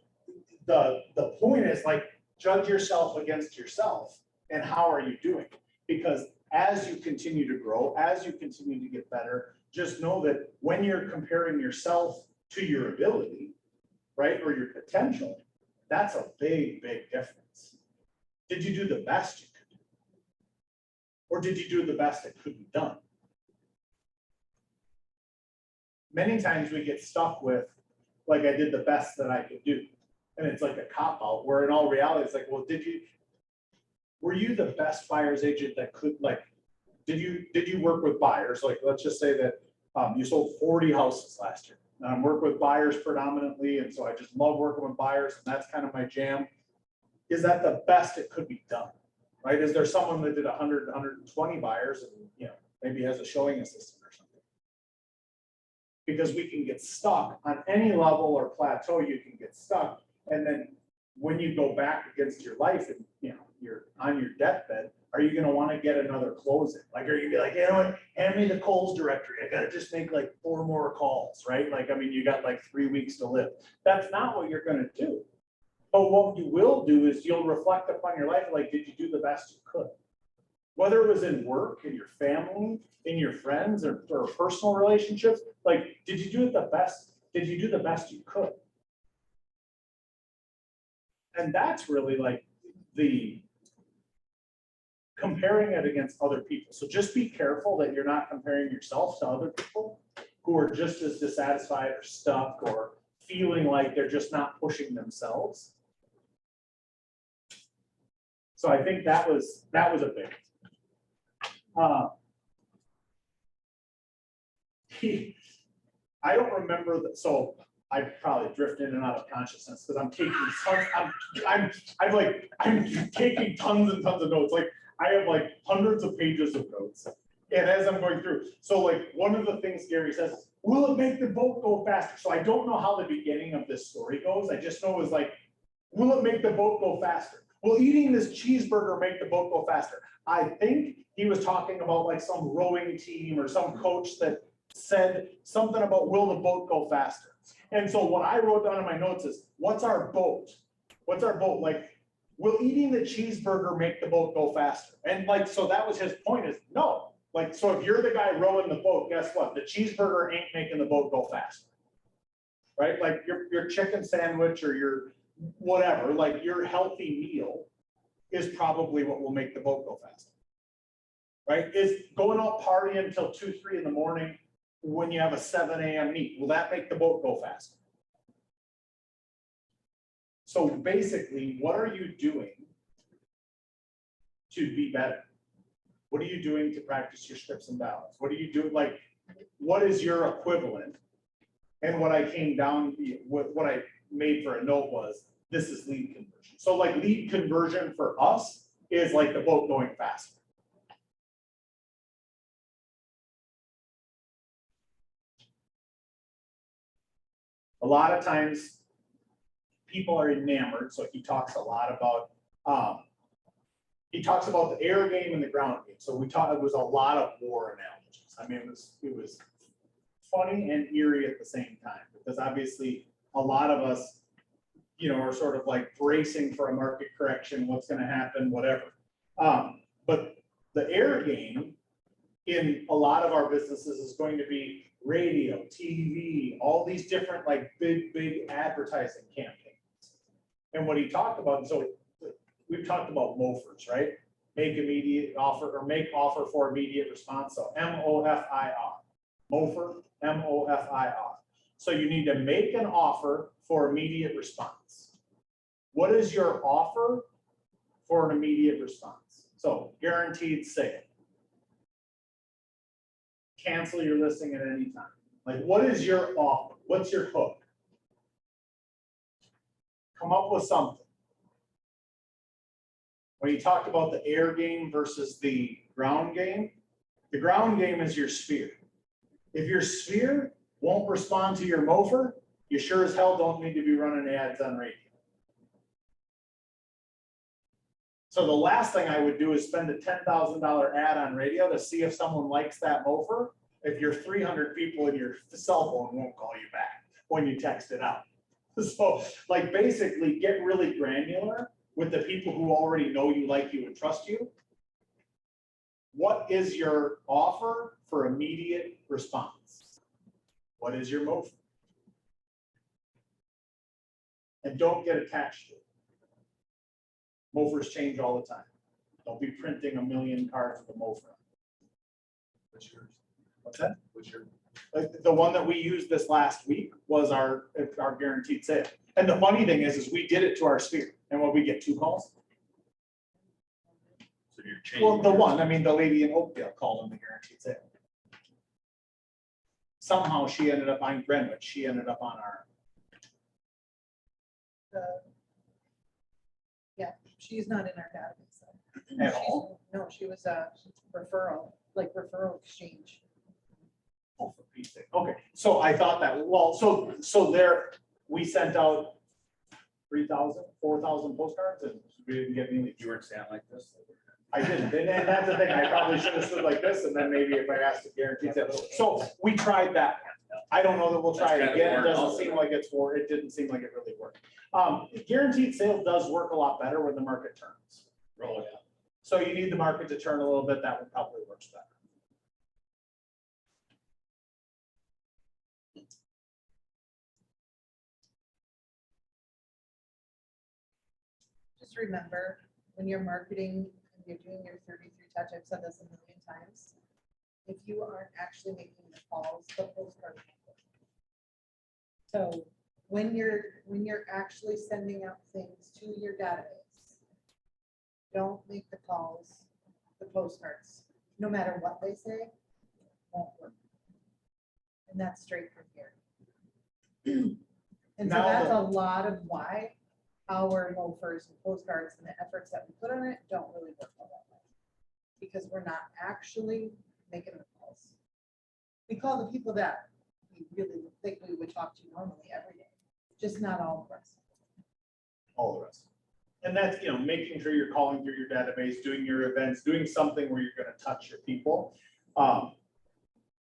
the point is like, judge yourself against yourself and how are you doing? Because as you continue to grow, as you continue to get better, just know that when you're comparing yourself to your ability, right, or your potential, that's a big, big difference. Did you do the best you could do? Or did you do the best that could be done? Many times we get stuck with, like, I did the best that I could do. And it's like a cop-out, where in all reality, it's like, well, were you the best buyer's agent that could, like, did you work with buyers? Like, let's just say that you sold 40 houses last year. And I'm working with buyers predominantly, and so I just love working with buyers, and that's kind of my jam. Is that the best it could be done? Right? Is there someone that did 100, 120 buyers and maybe has a showing assistant or something? Because we can get stuck on any level or plateau, you can get stuck. And then when you go back against your life and you're on your deathbed, are you gonna want to get another closing? Like, are you gonna be like, what, hand me the calls directory. I gotta just make like 4 more calls, right? Like, I mean, you got like 3 weeks to live. That's not what you're gonna do. But what you will do is you'll reflect upon your life, like, did you do the best you could? Whether it was in work, in your family, in your friends, or personal relationships, like, did you do it the best? Did you do the best you could? And that's really like the comparing it against other people. So just be careful that you're not comparing yourself to other people who are just as dissatisfied or stuck or feeling like they're just not pushing themselves. So I think that was a big. I don't remember that. So I probably drift in and out of consciousness because I'm taking tons. I'm taking tons and tons of notes. Like, I have like hundreds of pages of notes. And as I'm going through, so like one of the things Gary says is, will it make the boat go faster? So I don't know how the beginning of this story goes. I just know it was like, will it make the boat go faster? Will eating this cheeseburger make the boat go faster? I think he was talking about like some rowing team or some coach that said something about, will the boat go faster? And so what I wrote down in my notes is, what's our boat? What's our boat? Like, will eating the cheeseburger make the boat go faster? And like, so that was his point is no. Like, so if you're the guy rowing the boat, guess what? The cheeseburger ain't making the boat go faster. Right? Like your chicken sandwich or your whatever, like your healthy meal is probably what will make the boat go faster. Right? Is going out partying until 2, 3 in the morning when you have a 7 a.m. meet, will that make the boat go faster? So basically, what are you doing to be better? What are you doing to practice your strips and balance? What are you doing? Like, what is your equivalent? And what I came down, what I made for a note was, this is lead conversion. So like lead conversion for us is like the boat going faster. A lot of times people are enamored. So he talks a lot about, the air game and the ground game. So it was a lot of war analogies. I mean, it was funny and eerie at the same time, because obviously a lot of us, are sort of like bracing for a market correction, what's going to happen, whatever. But the air game in a lot of our businesses is going to be radio, TV, all these different like big advertising campaigns. And what he talked about, so we've talked about MOFRs, right? Make immediate offer or make offer for immediate response. So MOFIR, MOFR, MOFIR. So you need to make an offer for immediate response. What is your offer for an immediate response? So guaranteed sale. Cancel your listing at any time. Like, what is your offer? What's your hook? Come up with something. When you talked about the air game versus the ground game is your sphere. If your sphere won't respond to your MOFR, you sure as hell don't need to be running ads on radio. So the last thing I would do is spend a $10,000 ad on radio to see if someone likes that MOFR. If you're 300 people and your cell phone won't call you back when you text it out. So like basically get really granular with the people who already know you, like you, and trust you. What is your offer for immediate response? What is your MOFR? And don't get attached to it. MOFRs change all the time. Don't be printing 1 million cards with a MOFR. What's yours? What's that? What's your? Like the one that we used this last week was our guaranteed sale. And the funny thing is we did it to our sphere. And what we get 2 calls? So you're changing. Well, the one, I mean, the lady in Oakdale called them the guaranteed sale. Somehow she ended up on Greenwich. She ended up on our. Yeah, she's not in our database. At She's- all? No, she was a referral exchange. Oh, for Pete's sake. Okay, so I thought that, well, so there, we sent out 3,000, 4,000 postcards and we didn't get any. You weren't standing like this. I didn't, and that's the thing, I probably should have stood like this, and then maybe if I asked a guaranteed sale. So we tried that. I don't know that we'll try it That's kind of again, it worked doesn't out. seem like it's worked, it didn't seem like it really worked. Guaranteed sale does work a lot better when the market turns. Roll it out. So you need the market to turn a little bit, that would probably work better. Just remember, when you're marketing, and you're doing your 33 touch, I've said this 1 million times. If you aren't actually making the calls, the postcard won't work. So when you're actually sending out things to your database, don't make the calls, the postcards, no matter what they say, won't work. And that's straight from here. And so Now that's the- a lot of why our MOFRs and postcards and the efforts that we put on it don't really work all that well. Because we're not actually making the calls. We call the people that we really think we would talk to normally every day, just not all of us. All the rest. And that's, making sure you're calling through your database, doing your events, doing something where you're gonna touch your people.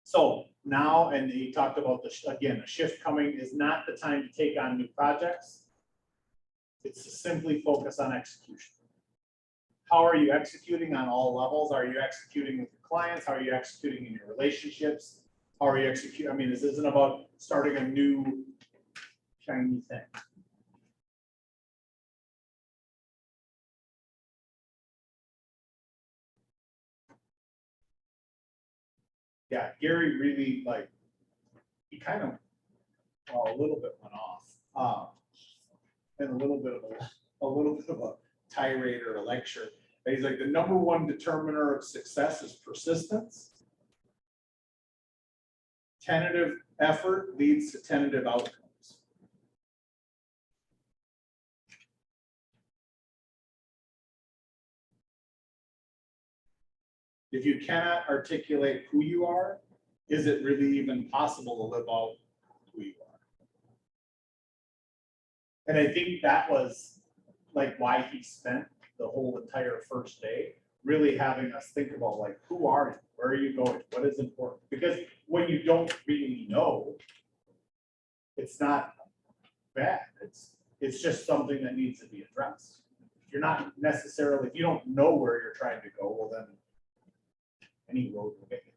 So now, and he talked about again, a shift coming is not the time to take on new projects. It's to simply focus on execution. How are you executing on all levels? Are you executing with your clients? How are you executing in your relationships? How are you executing? I mean, this isn't about starting a new shiny thing. Yeah, Gary really like, he kind of, well, a little bit went off. And a little bit of a tirade or a lecture. And he's like, the number one determiner of success is persistence. Tentative effort leads to tentative outcomes. If you cannot articulate who you are, is it really even possible to live out who you are? And I think that was like why he spent the whole entire first day really having us think about like, who are you? Where are you going? What is important? Because when you don't really know, it's not bad. It's just something that needs to be addressed. If you're not necessarily, if you don't know where you're trying to go, well then any road will get you.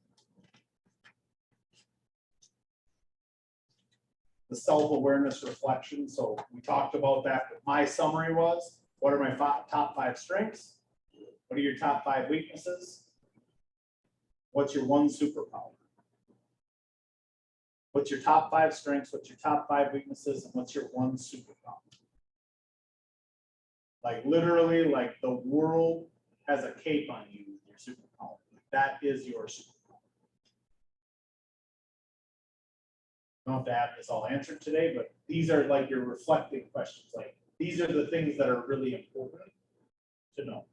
The self-awareness reflection. So we talked about that, but my summary was, what are my top 5 strengths? What are your top 5 weaknesses? What's your one superpower? What's your top 5 strengths? What's your top 5 weaknesses? And what's your one superpower? Like literally, like the world has a cape on you with your superpower. That is your superpower. I don't have to have this all answered today, but these are like your reflecting questions. Like these are the things that are really important to know.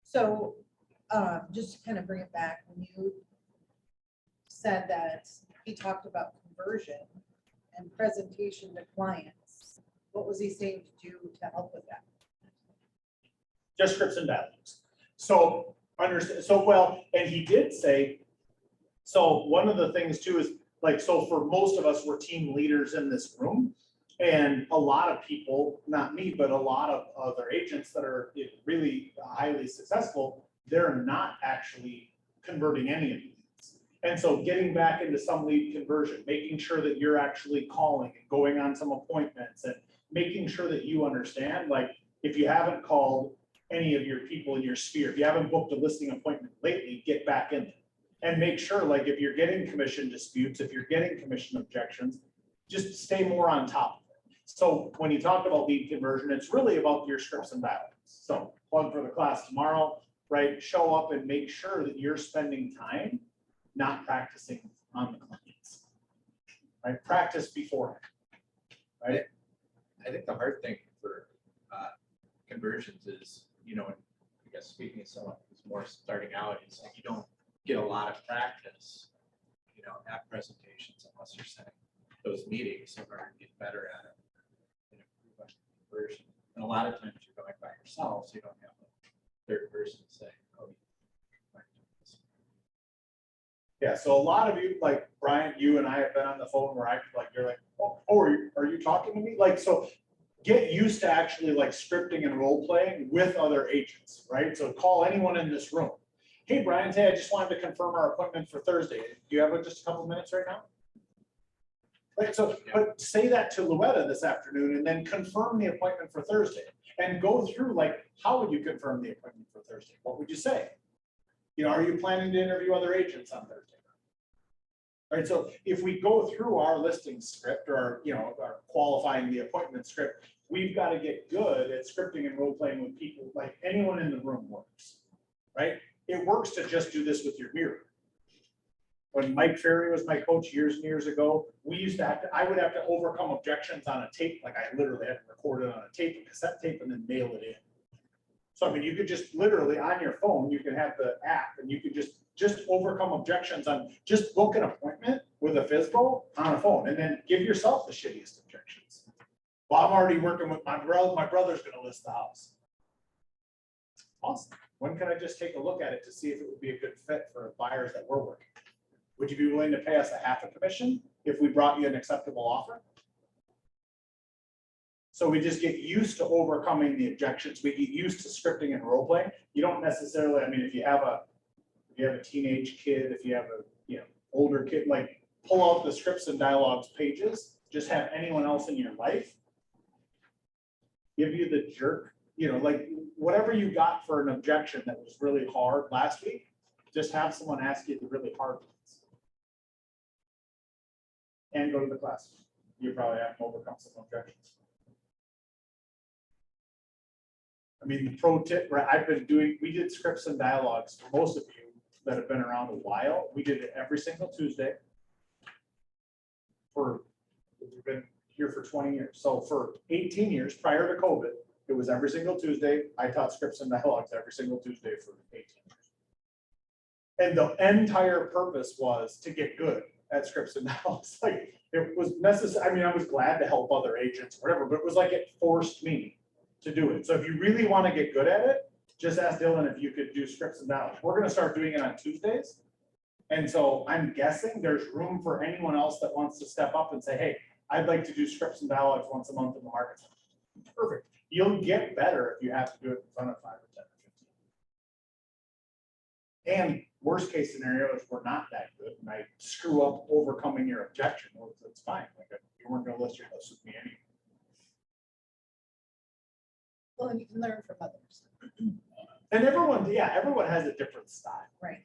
So, just to kind of bring it back, when you said that he talked about conversion and presentation to clients, what was he saying to do to help with that? Just scripts and dialogues. So understand, so well, and he did say, so one of the things too is like, so for most of us, we're team leaders in this room. And a lot of people, not me, but a lot of other agents that are really highly successful, they're not actually converting any of these. And so getting back into some lead conversion, making sure that you're actually calling and going on some appointments and making sure that you understand, like if you haven't called any of your people in your sphere, if you haven't booked a listing appointment lately, get back in there. And make sure, like if you're getting commission disputes, if you're getting commission objections, just stay more on top of it. So when you talk about lead conversion, it's really about your scripts and dialogues. So plug for the class tomorrow, right? Show up and make sure that you're spending time not practicing on the clients, right? Practice beforehand, right? I think the hard thing for conversions is, you know, I guess speaking as someone who's more starting out, is like you don't get a lot of practice, you know, at presentations unless you're setting those meetings in order to get better at it and improve on conversion. And a lot of times you're going by yourself, so you don't have a third person say, oh, Yeah, so a lot of you, like Brian, you and I have been on the phone where I like, you're like, oh, are you talking to me? Like, so get used to actually like scripting and role playing with other agents, right? So call anyone in this room. Hey, Brian, hey, I just wanted to confirm our appointment for Thursday. Do you have just a couple minutes right now? Right, so, but say that to Luetta this afternoon and then confirm the appointment for Thursday and go through like, how would you confirm the appointment for Thursday? What would you say? You know, are you planning to interview other agents on Thursday? Right, so if we go through our listing script or, you know, our qualifying the appointment script, we've got to get good at scripting and role playing with people. Like anyone in the room works, right? It works to just do this with your mirror. When Mike Ferry was my coach years and years ago, we used to have to, I would have to overcome objections on a tape. Like I literally had to record it on a tape, a cassette tape, and then mail it in. So, I mean, you could just literally on your phone, you can have the app and you could just overcome objections on just book an appointment with a FSBO on a phone and then give yourself the shittiest objections. Well, I'm already working with my brother. My brother's going to list the house. Awesome. When can I just take a look at it to see if it would be a good fit for buyers that we're working with? Would you be willing to pay us a half a commission if we brought you an acceptable offer? So we just get used to overcoming the objections. We get used to scripting and role playing. You don't necessarily, I mean, if you have a teenage kid, if you have a, older kid, like pull out the scripts and dialogues pages, just have anyone else in your life give you the jerk, like whatever you got for an objection that was really hard last week, just have someone ask you the really hard ones. And go to the class. You probably have to overcome some objections. I mean, the pro tip, right? We did scripts and dialogues for most of you that have been around a while. We did it every single Tuesday. We've been here for 20 years. So for 18 years prior to COVID, it was every single Tuesday. I taught scripts and dialogues every single Tuesday for 18 years. And the entire purpose was to get good at scripts and dialogues. Like it was necessary. I mean, I was glad to help other agents or whatever, but it was like it forced me to do it. So if you really want to get good at it, just ask Dylan if you could do scripts and dialogues. We're going to start doing it on Tuesdays. And so I'm guessing there's room for anyone else that wants to step up and say, hey, I'd like to do scripts and dialogues once a month in the market. Perfect. You'll get better if you have to do it in front of 5 or 10 or 15. And worst case scenario is we're not that good and I screw up overcoming your objection. Well, it's fine. Like you weren't going to list your house with me anyway. Well, and you can learn from others. And everyone has a different style. Right.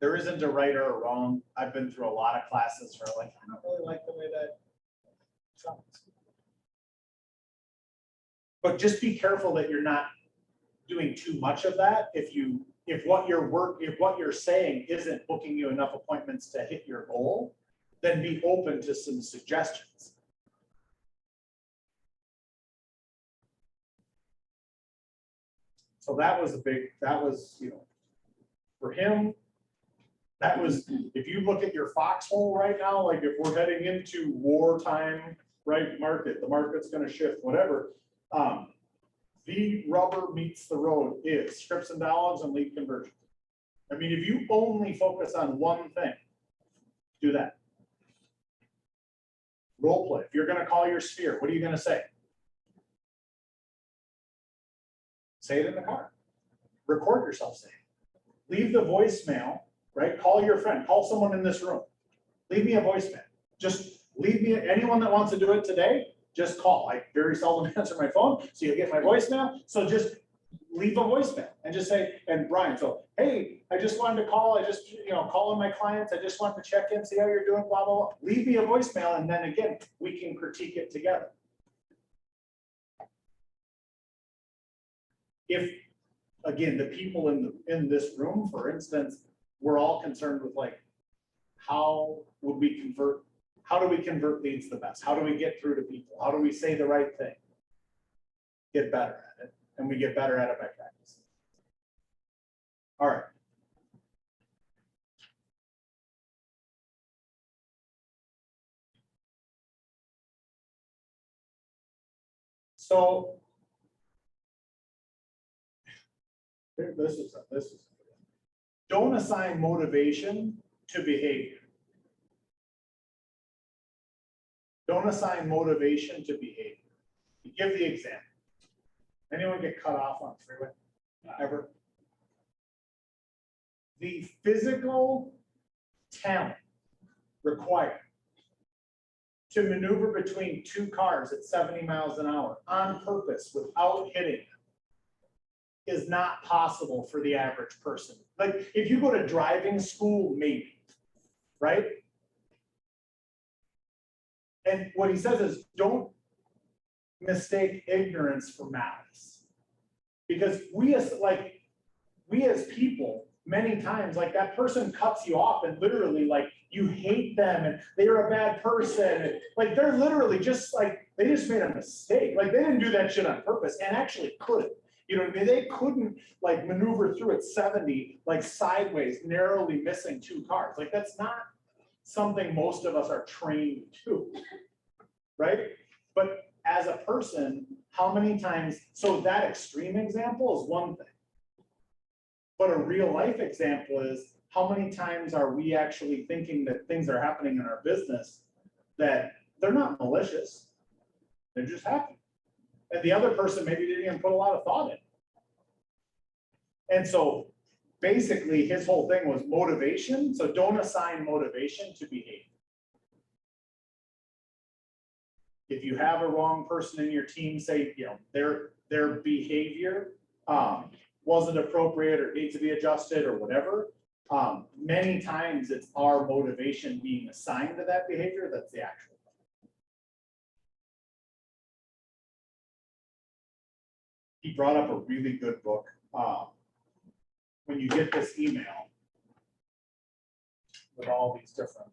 There isn't a right or a wrong. I've been through a lot of classes where like, I don't really like the way that sounds. But just be careful that you're not doing too much of that. If what you're saying isn't booking you enough appointments to hit your goal, then be open to some suggestions. So that was for him, that was, if you look at your foxhole right now, like if we're heading into wartime, right, the market's going to shift, whatever. The rubber meets the road is scripts and dialogues and lead conversion. I mean, if you only focus on one thing, do that. Role play. If you're going to call your sphere, what are you going to say? Say it in the car. Record yourself saying it. Leave the voicemail, right? Call your friend, call someone in this room. Leave me a voicemail. Just leave me, anyone that wants to do it today, just call. I very seldom answer my phone, so you'll get my voicemail. So just leave a voicemail and just say, and Brian, so, hey, I just wanted to call. I just, calling my clients. I just wanted to check in, see how you're doing, blah, blah, blah. Leave me a voicemail, and then again, we can critique it together. If, again, the people in this room, for instance, we're all concerned with like, how do we convert leads the best? How do we get through to people? How do we say the right thing? Get better at it. And we get better at it by practice. All right. So this is don't assign motivation to behavior. Don't assign motivation to behavior. You give the example. Anyone get cut off on the freeway? Ever? The physical talent required to maneuver between two cars at 70 miles an hour on purpose without hitting them is not possible for the average person. Like if you go to driving school, maybe, right? And what he says is don't mistake ignorance for malice. Because we as people, many times, like that person cuts you off and literally like you hate them and they're a bad person. And, like they're literally just like, they just made a mistake. Like they didn't do that shit on purpose and actually couldn't. You know what I mean? They couldn't like maneuver through at 70, like sideways, narrowly missing two cars. Like that's not something most of us are trained to, right? But as a person, how many times, so that extreme example is one thing. But a real life example is how many times are we actually thinking that things are happening in our business that they're not malicious? They're just happening. And the other person maybe didn't even put a lot of thought in. And so basically his whole thing was motivation. So don't assign motivation to behavior. If you have a wrong person in your team, say, you know, their behavior wasn't appropriate or needs to be adjusted or whatever, many times it's our motivation being assigned to that behavior that's the actual. He brought up a really good book. When you get this email with all these different,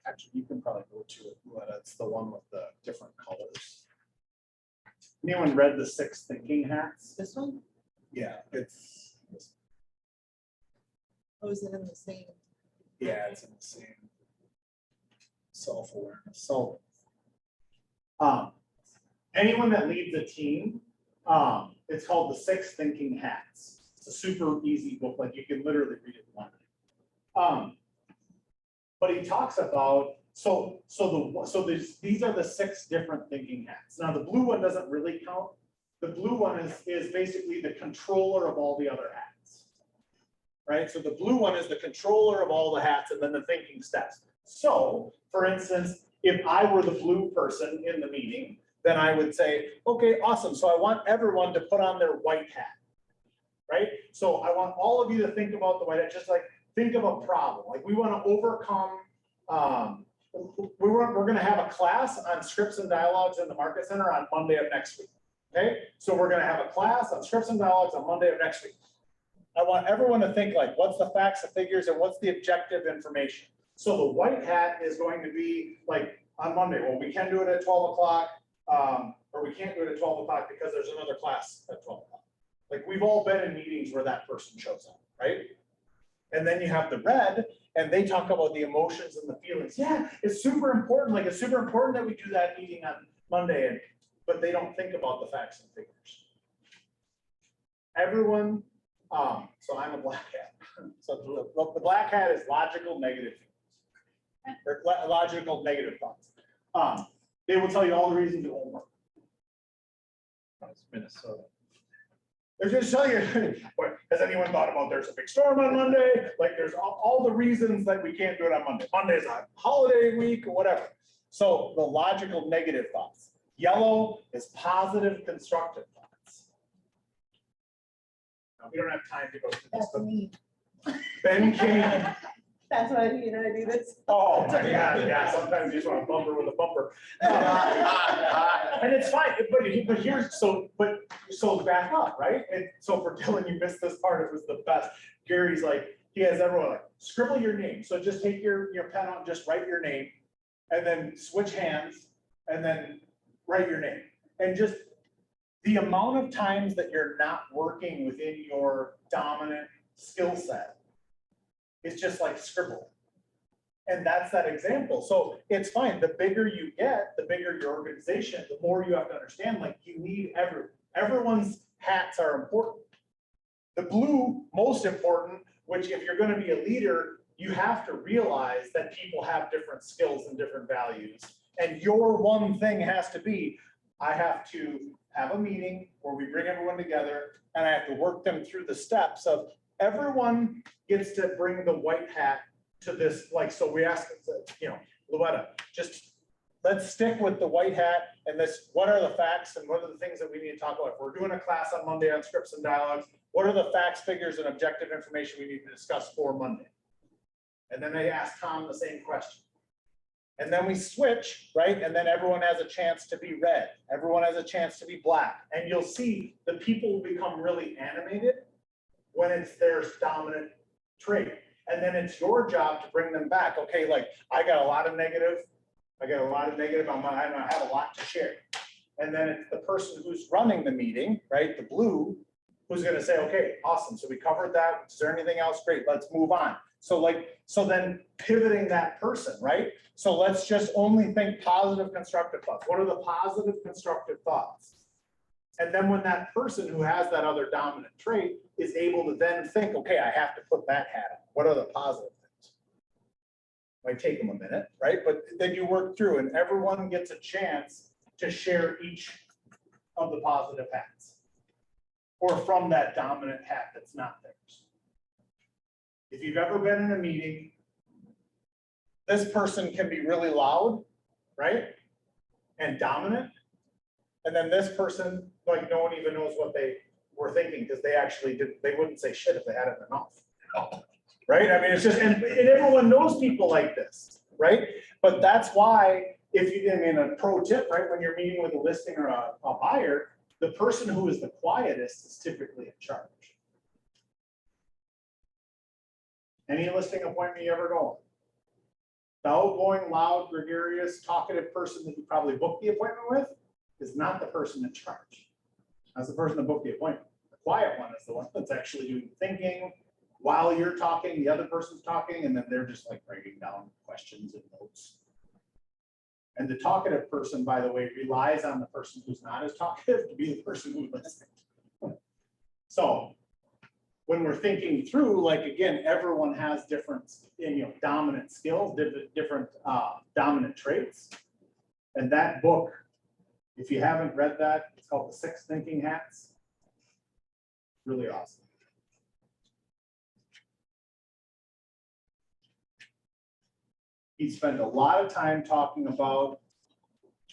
actually, you can probably go to it, but it's the one with the different colors. Anyone read The Six Thinking Hats? This one? Yeah, it's, Oh, is it in the same? yeah, it's in the same self-awareness. So, anyone that leads a team, it's called The Six Thinking Hats. It's a super easy book, like you can literally read it in one day. But he talks about, these are the 6 different thinking hats. Now the blue one doesn't really count. The blue one is basically the controller of all the other hats. Right? So the blue one is the controller of all the hats and then the thinking steps. So for instance, if I were the blue person in the meeting, then I would say, okay, awesome. So I want everyone to put on their white hat. Right? So I want all of you to think about the white hat, just like think of a problem. Like we want to overcome, we're going to have a class on scripts and dialogues in the Market Center on Monday of next week. Okay, so we're going to have a class on scripts and dialogues on Monday of next week. I want everyone to think like, what's the facts, the figures, and what's the objective information? So the white hat is going to be like on Monday, well, we can do it at 12 o'clock, or we can't do it at 12 o'clock because there's another class at 12 o'clock. Like we've all been in meetings where that person shows up, right? And then you have the red, and they talk about the emotions and the feelings. Yeah, it's super important. Like it's super important that we do that meeting on Monday, but they don't think about the facts and figures. Everyone, so I'm a black hat. So the black hat is logical negative feelings, or logical negative thoughts. They will tell you all the reasons it won't work. It's Minnesota. They're just telling you, has anyone thought about there's a big storm on Monday? Like there's all the reasons that we can't do it on Monday. Monday's a holiday week or whatever. So the logical negative thoughts. Yellow is positive constructive thoughts. Now, we don't have time to go through this, That's but me. Ben King. That's why you know I do this. Oh my God, yeah, sometimes you just want to bumper with a bumper. And it's fine, but here's, so back up, right? And so for Dylan, you missed this part, it was the best. Gary's like, he has everyone like, scribble your name. So just take your pen out and just write your name, and then switch hands, and then write your name. And just the amount of times that you're not working within your dominant skill set, it's just like scribble. And that's that example. So it's fine. The bigger you get, the bigger your organization, the more you have to understand, like you need everyone's hats are important. The blue, most important, which if you're going to be a leader, you have to realize that people have different skills and different values. And your one thing has to be, I have to have a meeting where we bring everyone together and I have to work them through the steps of everyone gets to bring the white hat to this, like, so we ask, you know, Luetta, just let's stick with the white hat and this, what are the facts and what are the things that we need to talk about? If we're doing a class on Monday on scripts and dialogues, what are the facts, figures, and objective information we need to discuss for Monday? And then they ask Tom the same question. And then we switch, right? And then everyone has a chance to be red. Everyone has a chance to be black. And you'll see the people will become really animated when it's their dominant trait. And then it's your job to bring them back. Okay, like I got a lot of negative. I have a lot to share. And then it's the person who's running the meeting, right? The blue, who's going to say, okay, awesome. So we covered that. Is there anything else? Great, let's move on. So then pivoting that person, right? So let's just only think positive constructive thoughts. What are the positive constructive thoughts? And then when that person who has that other dominant trait is able to then think, okay, I have to put that hat on. What are the positive things? Might take them a minute, right? But then you work through and everyone gets a chance to share each of the positive hats. Or from that dominant hat that's not theirs. If you've ever been in a meeting, this person can be really loud, right? And dominant. And then this person, like, no one even knows what they were thinking because they actually they wouldn't say shit if they had it in their mouth. Right? I mean, it's just, and everyone knows people like this, right? But that's why, if you, I mean, a pro tip, right? When you're meeting with a listing or a buyer, the person who is the quietest is typically in charge. Any listing appointment you ever go on? The outgoing, loud, gregarious, talkative person that you probably booked the appointment with is not the person in charge. That's the person that booked the appointment. The quiet one is the one that's actually doing thinking while you're talking, the other person's talking, and then they're just like writing down questions and notes. And the talkative person, by the way, relies on the person who's not as talkative to be the person who listens. So when we're thinking through, like, again, everyone has different, dominant skills, different dominant traits. And that book, if you haven't read that, it's called The 6 Thinking Hats. Really awesome. He spent a lot of time talking about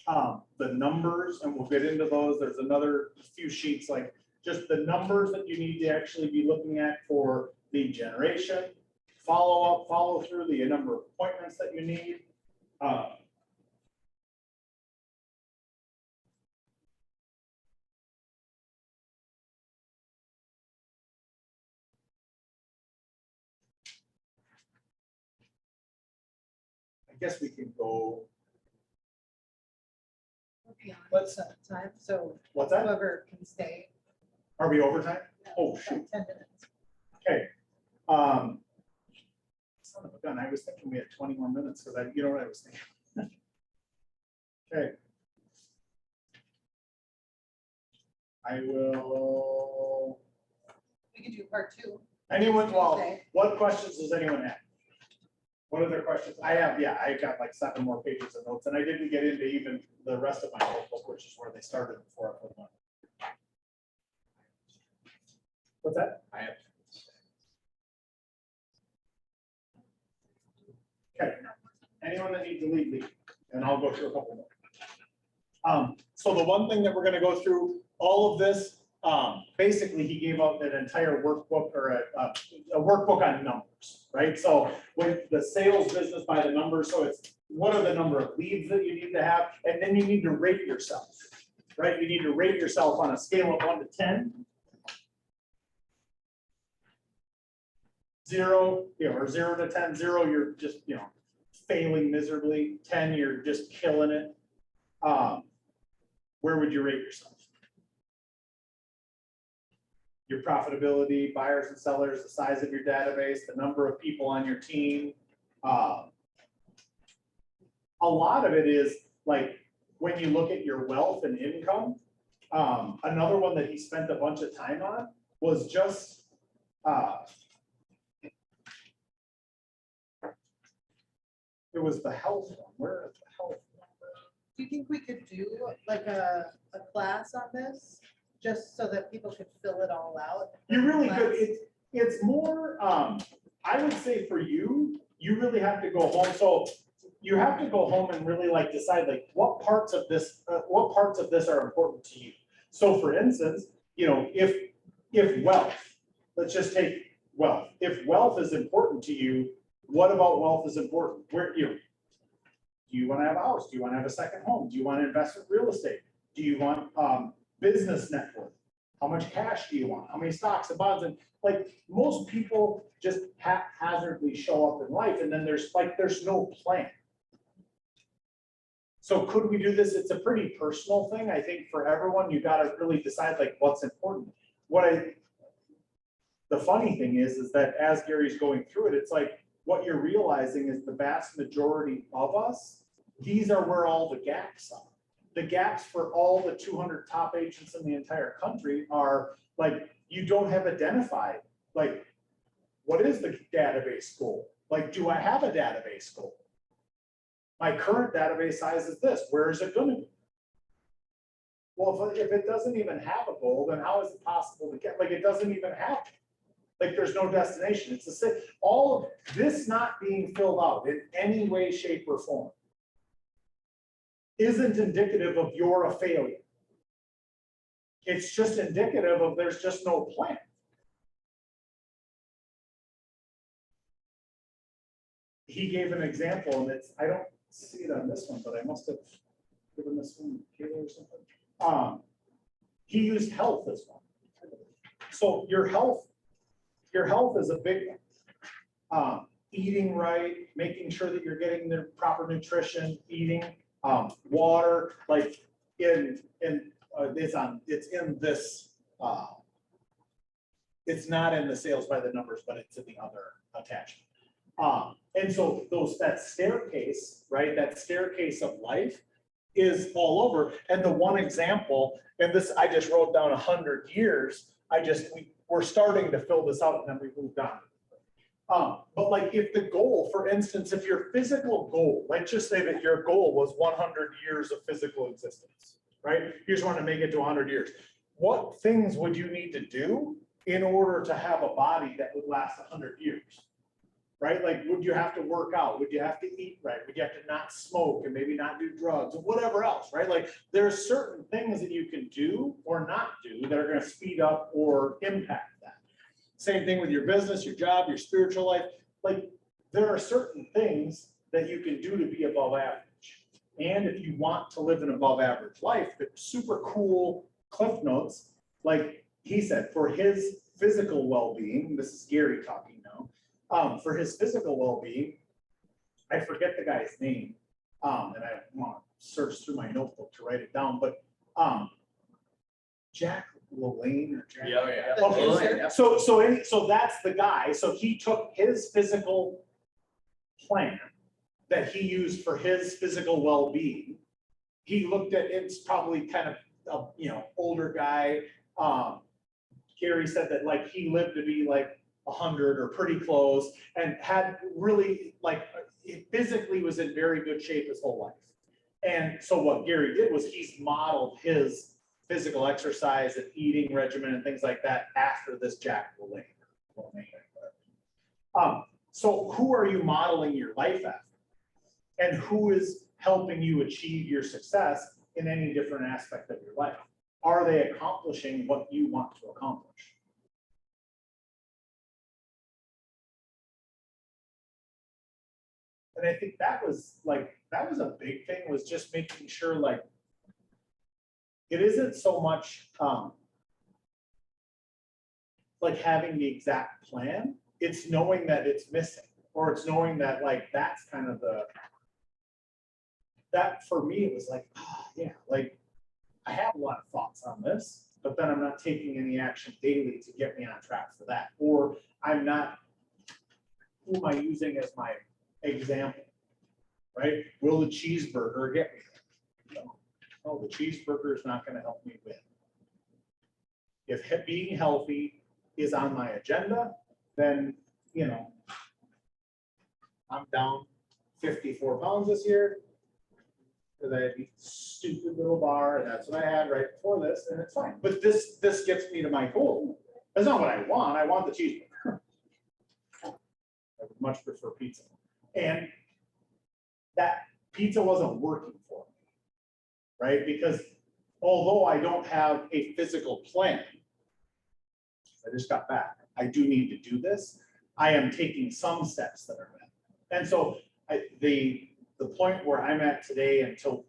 the numbers, and we'll get into those. There's another few sheets, like just the numbers that you need to actually be looking at for lead generation, follow up, follow through, the number of appointments that you need. I guess we can go. Beyond time, so What's that? whoever can stay. Are we overtime? Oh, about shoot. 10 minutes. Okay. Son of a gun, I was thinking we had 20 more minutes because you know what I was thinking. Okay. I will. We could do part 2. Anyone, well, Tuesday. what questions does anyone have? What other questions? I have, yeah, I got like 7 more pages of notes, and I didn't get into even the rest of my notebook, which is where they started before I put one. What's that? I have. Okay. Anyone that needs to lead, and I'll go through a couple more. So the one thing that we're gonna go through, all of this, basically he gave out an entire workbook or a workbook on numbers, right? So with the sales business by the numbers, so it's what are the number of leads that you need to have, and then you need to rate yourself, right? You need to rate yourself on a scale of 1 to 10. 0, or 0 to 10. 0, you're just, failing miserably. 10, you're just killing it. Where would you rate yourself? Your profitability, buyers and sellers, the size of your database, the number of people on your team. A lot of it is like when you look at your wealth and income. Another one that he spent a bunch of time on was just it was the health one. Where is the health one? Do you think we could do like a class on this, just so that people could fill it all out? You really Class? could. It's more, I would say for you, you really have to go home. So you have to go home and really like decide like what parts of this are important to you. So for instance, if wealth, let's just take wealth. If wealth is important to you, what about wealth is important? Where do you want to have a house? Do you want to have a second home? Do you want to invest in real estate? Do you want business net worth? How much cash do you want? How many stocks and bonds? And like most people just haphazardly show up in life, and then there's no plan. So could we do this? It's a pretty personal thing. I think for everyone, you got to really decide like what's important. The funny thing is that as Gary's going through it, it's like what you're realizing is the vast majority of us, these are where all the gaps are. the gaps for all the 200 top agents in the entire country are like, you don't have identified, like, what is the database goal? Like, do I have a database goal? My current database size is this, where is it gonna be? Well, if it doesn't even have a goal, then how is it possible to get, like, it doesn't even have, like, there's no destination. It's the same, all of this not being filled out in any way, shape, or form isn't indicative of you're a failure. It's just indicative of there's just no plan. He gave an example, and it's, I don't see it on this one, but I must have given this one to Kayla or something. He used health as one. So your health is a big one. Eating right, making sure that you're getting the proper nutrition, eating, water, like it's in this, it's not in the sales by the numbers, but it's in the other attachment. And so that staircase, right, that staircase of life is all over. And the one example, and this, I just wrote down 100 years, we're starting to fill this out and then we moved on. But like if the goal, for instance, if your physical goal, let's just say that your goal was 100 years of physical existence, right? You just want to make it to 100 years. What things would you need to do in order to have a body that would last 100 years? Right? Like, would you have to work out? Would you have to eat right? Would you have to not smoke and maybe not do drugs or whatever else, right? Like, there's certain things that you can do or not do that are going to speed up or impact that. Same thing with your business, your job, your spiritual life. Like, there are certain things that you can do to be above average. And if you want to live an above average life, the super cool Cliff Notes, like he said, for his physical well-being, this is Gary talking now, for his physical well-being, I forget the guy's name, and I want to search through my notebook to write it down, but Jack LaLanne or Jack. Yeah. Okay, so that's the guy. So he took his physical plan that he used for his physical well-being. He looked at, it's probably kind of older guy. Gary said that like he lived to be like 100 or pretty close, and had really like physically was in very good shape his whole life. And so what Gary did was he's modeled his physical exercise and eating regimen and things like that after this Jack LaLanne. So who are you modeling your life after? And who is helping you achieve your success in any different aspect of your life? Are they accomplishing what you want to accomplish? And I think that was a big thing, was just making sure like it isn't so much like having the exact plan, it's knowing that it's missing, or it's knowing that like that's kind of that for me it was like, yeah, like I have a lot of thoughts on this, but then I'm not taking any action daily to get me on track for that, or I'm not, who am I using as my example, right? Will the cheeseburger get me there? No, the cheeseburger is not going to help me win. If being healthy is on my agenda, then, I'm down 54 pounds this year because I had a stupid little bar, and that's what I had right before this, and it's fine. But this gets me to my goal. That's not what I want. I want the cheeseburger. I would much prefer pizza. And that pizza wasn't working for me, right? Because although I don't have a physical plan, I just got back, I do need to do this. I am taking some steps that are met. And so the point where I'm at today until,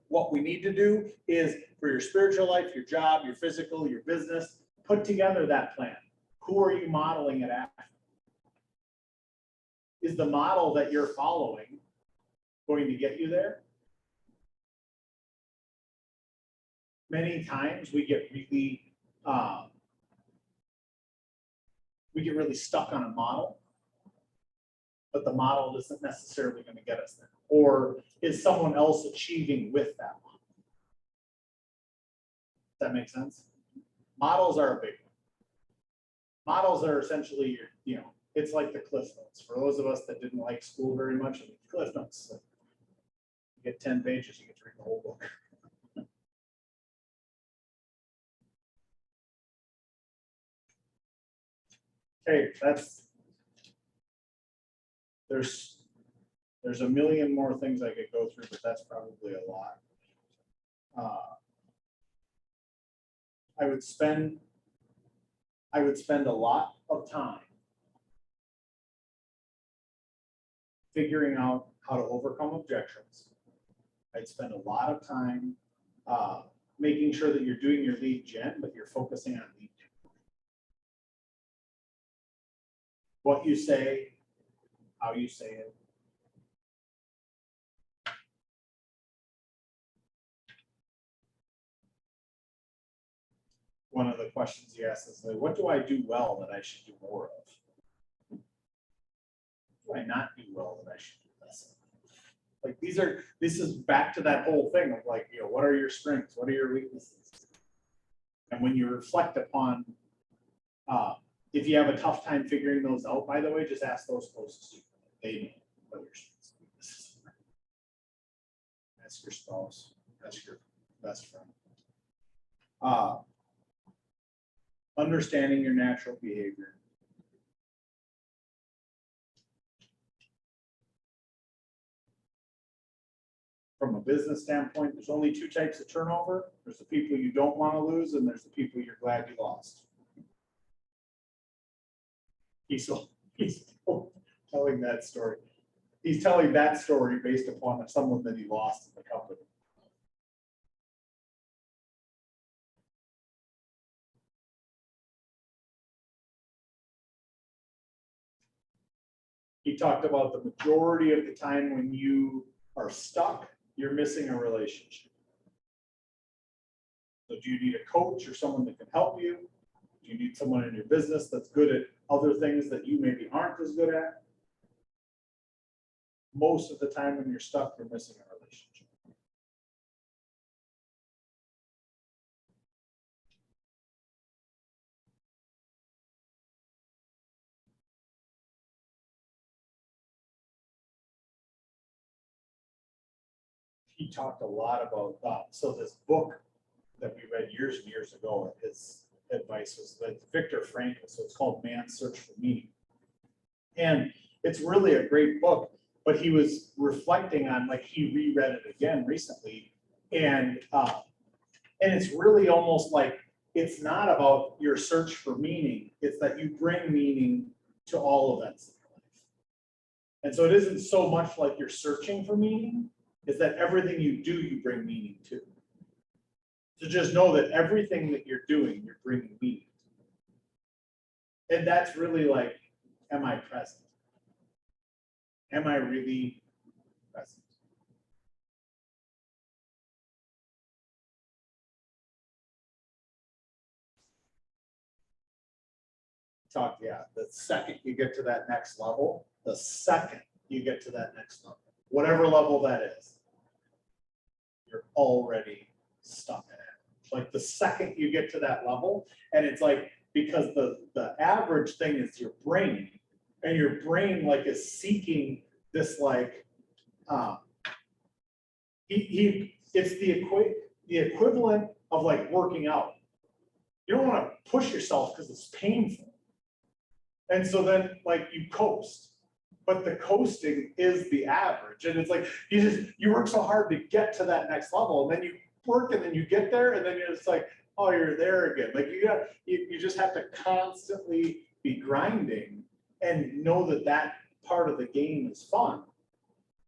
what we need to do is for your spiritual life, your job, your physical, your business, put together that plan. Who are you modeling it after? Is the model that you're following going to get you there? Many times we get really stuck on a model, but the model isn't necessarily going to get us there. Or is someone else achieving with that model? that make sense? Models are a big one. Models are essentially your, you know, it's like the Cliff Notes. For those of us that didn't like school very much, I mean, Cliff Notes, like, you get 10 pages, you get to read the whole book. Okay, there's a million more things I could go through, but that's probably a lot. I would spend a lot of time figuring out how to overcome objections. I'd spend a lot of time making sure that you're doing your lead gen, but you're focusing on lead gen. What you say, how you say it. One of the questions you ask is like, what do I do well that I should do more of? What do I not do well that I should do less of? Like this is back to that whole thing of like, you know, what are your strengths? What are your weaknesses? And when you reflect upon, if you have a tough time figuring those out, by the way, just ask those closest to you. They know what your strengths and weaknesses are. That's your spouse. That's your best friend. Understanding your natural behavior. From a business standpoint, there's only two types of turnover. There's the people you don't want to lose, and there's the people you're glad you lost. He's telling that story. He's telling that story based upon someone that he lost in the company. He talked about the majority of the time when you are stuck, you're missing a relationship. So do you need a coach or someone that can help you? Do you need someone in your business that's good at other things that you maybe aren't as good at? Most of the time when you're stuck, you're missing a relationship. He talked a lot about, so this book that we read years and years ago, his advice was that Viktor Frankl, so it's called Man's Search for Meaning. And it's really a great book, but he was reflecting on, like, he reread it again recently. And it's really almost like, it's not about your search for meaning, it's that you bring meaning to all events in your life. And so it isn't so much like you're searching for meaning, is that everything you do, you bring meaning to. So just know that everything that you're doing, you're bringing meaning to. And that's really like, am I present? Am I really present? The second you get to that next level, whatever level that is, you're already stuck in it. Like the second you get to that level, and it's like, because the average thing is your brain, and your brain like is seeking this like, it's the equivalent of like working out. You don't want to push yourself because it's painful. And so then like you coast, but the coasting is the average. And it's like, you work so hard to get to that next level, and then you work and then you get there, and then you're just like, oh, you're there again. Like you just have to constantly be grinding and know that that part of the game is fun.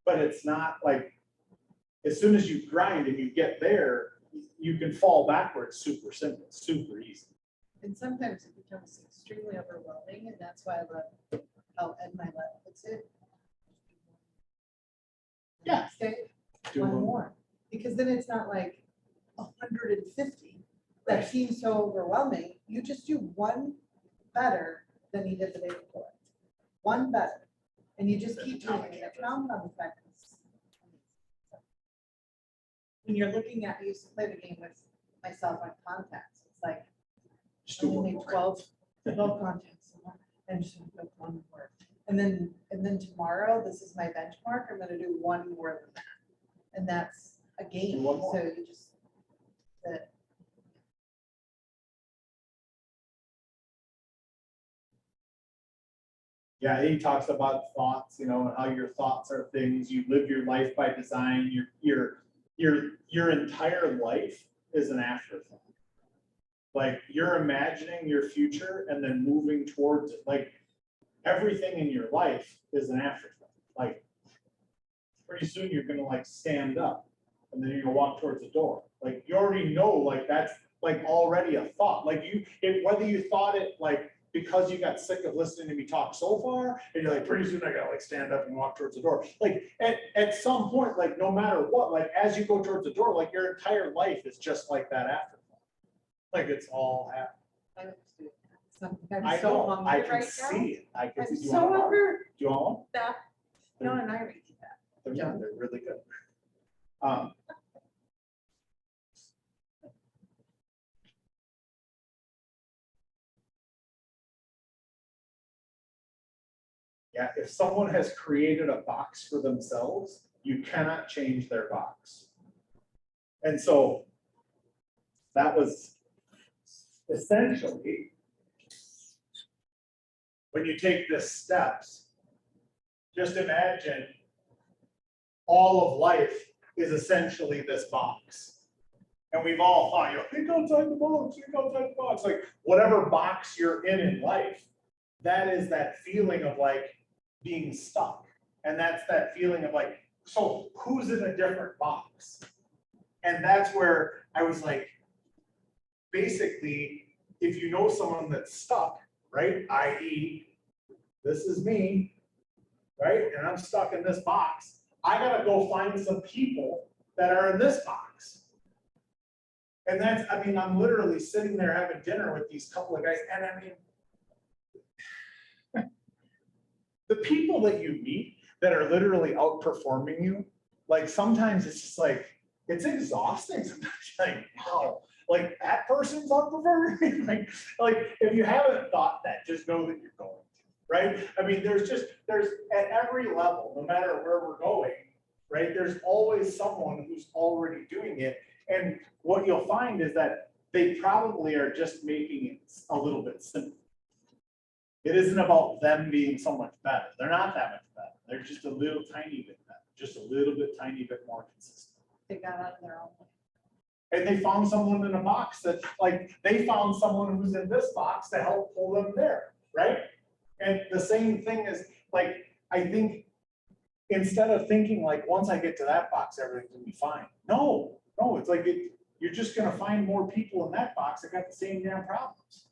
But it's not like, as soon as you grind and you get there, you can fall backwards super simple, super easy. And sometimes it becomes extremely overwhelming, and that's why I love how Ed Milet puts it. Yeah. Say Do one one. more, because then it's not like 150 that seems so overwhelming. You just do one better than you did the day before. One better, and you just keep doing it. The compound effect is amazing. When you're looking at, I used to play the game with myself on contacts. It's like, Just do I one make more. 12 contacts. And just go one more. And then tomorrow, this is my benchmark. I'm gonna do one more than that. And that's a game. Do one more. So you just, that, Yeah, he talks about thoughts, and how your thoughts are things, you live your life by design, your entire life is an afterthought. Like, you're imagining your future and then moving towards it, like, everything in your life is an afterthought, like, pretty soon you're gonna like stand up, and then you're gonna walk towards the door, like, you already know, like, that's like already a thought, like, whether you thought it, like, because you got sick of listening to me talk so far, and you're like, pretty soon I gotta like stand up and walk towards the door. Like, at some point, like, no matter what, like, as you go towards the door, like, your entire life is just like that afterthought. Like, it's all happening. I would just do something. I I'm so know, I hungry can right now. see it. I can I'm see. Do you so want one? hungry. Do you want one? That, no, and I already did that. They're really good. Yeah, if someone has created a box for themselves, you cannot change their box. And so that was essentially, when you take the steps, just imagine all of life is essentially this box. And we've all thought, think outside the box, think outside the box. Like, whatever box you're in life, that is that feeling of like being stuck. And that's that feeling of like, so who's in a different box? And that's where I was like, basically, if you know someone that's stuck, right? i.e., this is me, right? And I'm stuck in this box. I gotta go find some people that are in this box. And that's, I mean, I'm literally sitting there having dinner with these couple of guys, and I mean, the people that you meet that are literally outperforming you, like, sometimes it's just like, it's exhausting. Sometimes you're like, wow, like, that person's outperforming me. like if you haven't thought that, just know that you're going to, right? I mean, there's at every level, no matter where we're going, right? There's always someone who's already doing it. And what you'll find is that they probably are just making it a little bit simpler. It isn't about them being so much better. They're not that much better. They're just a little tiny bit better, just a little bit tiny bit more consistent. They got out of their own way. And they found someone in a box that, like, they found someone who's in this box to help pull them there, right? And the same thing is, like, I think instead of thinking like, once I get to that box, everything's gonna be fine. No, it's like, you're just gonna find more people in that box that got the same damn problems.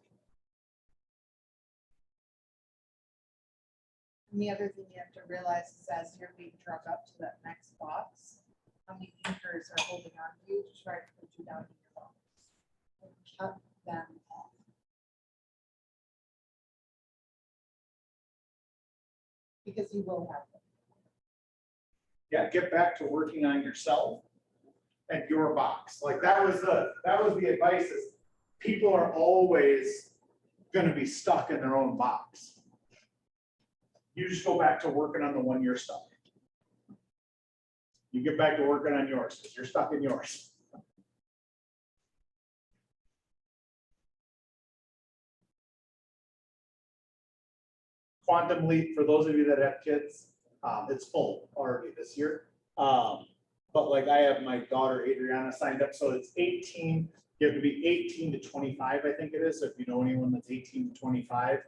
And the other thing you have to realize is as you're being drug up to that next box, how many anchors are holding on to you to try to put you down in your box. And cut them off. Because you will have them. Yeah, get back to working on yourself and your box. Like, that was the advice, is people are always gonna be stuck in their own box. You just go back to working on the one you're stuck in. You get back to working on yours because you're stuck in yours. Quantum Leap, for those of you that have kids, it's full already this year. But like, I have my daughter Adriana signed up, so it's 18, you have to be 18 to 25, I think it is. So if you know anyone that's 18 to 25,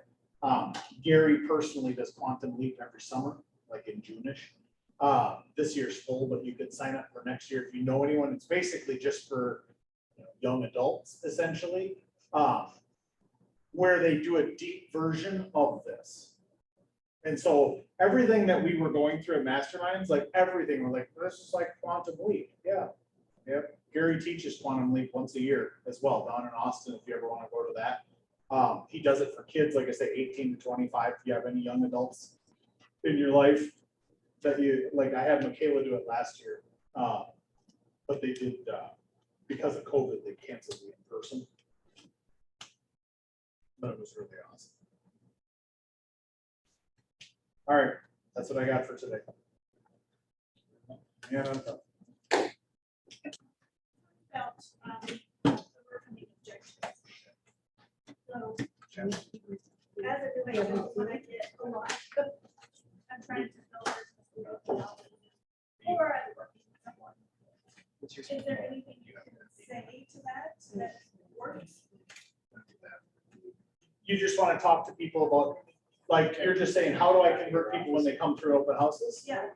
Gary personally does Quantum Leap every summer, like in June-ish. This year's full, but you could sign up for next year if you know anyone. It's basically just for young adults, essentially, where they do a deep version of this. And so everything that we were going through at Masterminds, like everything, we're like, this is like Quantum Leap. Yeah. Yep. Gary teaches Quantum Leap once a year as well, down in Austin, if you ever want to go to that. He does it for kids, like I say, 18 to 25. If you have any young adults in your life that you, like, I had Michaela do it last year. But they did because of COVID, they canceled the in-person. But it was really awesome. All right, that's what I got for today. Yeah, I'm done. About, overcoming objections. So, as a doing, when I get a lot, I'm trying to build or I'm working with someone. Is there anything you can say to that works? You just want to talk to people about, like, you're just saying, how do I convert people when they come through open houses? Yeah.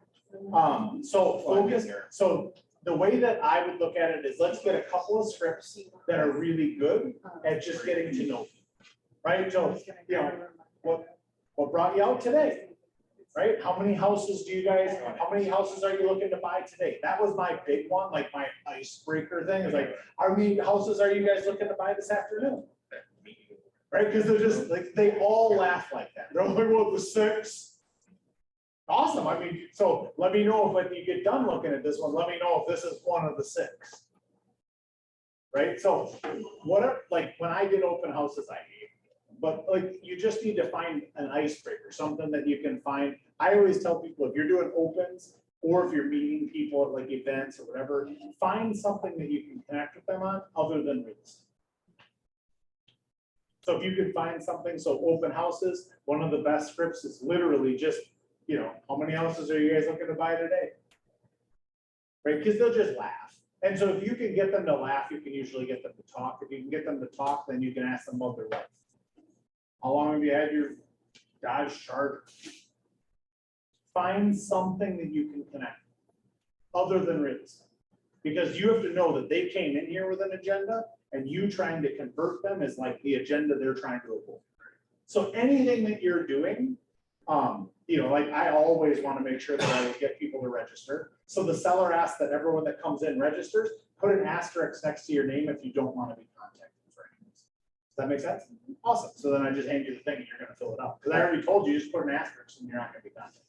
So focus, so the way that I would look at it is, let's get a couple of scripts that are really good at just getting to know people, right? So, you know, what brought you out today, right? How many houses how many houses are you looking to buy today? That was my big one, like my icebreaker thing is like, how many houses are you guys looking to buy this afternoon? Right, because they're just like, they all laugh like that. They're like, well, the 6. Awesome, I mean, so let me know if when you get done looking at this one, let me know if this is one of the 6. Right, so whatever, like when I did open houses, I hate, but like you just need to find an icebreaker, something that you can find. I always tell people, if you're doing opens or if you're meeting people at like events or whatever, find something that you can connect with them on other than real estate. So if you could find something, so open houses, one of the best scripts is literally just, you know, how many houses are you guys looking to buy today? Right, because they'll just laugh. And so if you can get them to laugh, you can usually get them to talk. If you can get them to talk, then you can ask them about their life. How long have you had your Dodge Charger? Find something that you can connect other than real estate. Because you have to know that they came in here with an agenda and you trying to convert them is like the agenda they're trying to avoid. So anything that you're doing, you know, like I always want to make sure that I will get people to register. So the seller asks that everyone that comes in registers, put an asterisk next to your name if you don't want to be contacted for anything. Does that make sense? Awesome. So then I just hand you the thing and you're going to fill it out. Because I already told you, just put an asterisk and you're not going to be contacted.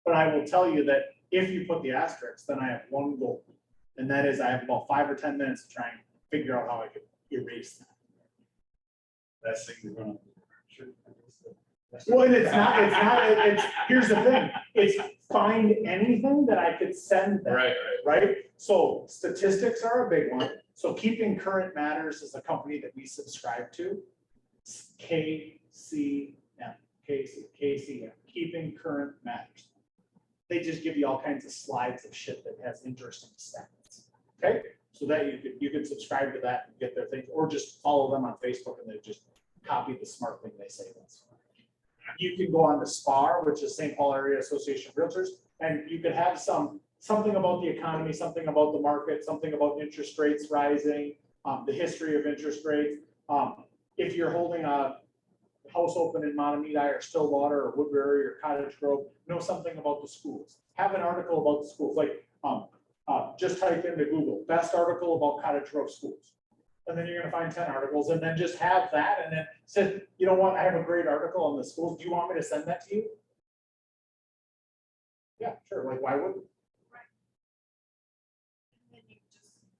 But I will tell you that if you put the asterisk, then I have one goal. And that is I have about 5 or 10 minutes to try and figure out how I could erase that. That's thing we're gonna. Well, and it's, here's the thing, it's find anything that I could send them. Right? So statistics are a big one. So Keeping Current Matters is a company that we subscribe to. KCM, Keeping Current Matters. They just give you all kinds of slides of shit that has interesting stats. Okay? So that you can subscribe to that and get their things, or just follow them on Facebook and they just copy the smart thing they say. That's fine. You can go on to SPAR, which is St. Paul Area Association of Realtors, and you could have something about the economy, something about the market, something about interest rates rising, the history of interest rates. If you're holding a house open in Montemedi or Stillwater or Woodbury or Cottage Grove, know something about the schools. Have an article about the schools, like just type into Google, best article about Cottage Grove schools. And then you're gonna find 10 articles and then just have that and then say, you know what, I have a great article on the schools. Do you want me to send that to you? Yeah, sure, like why wouldn't?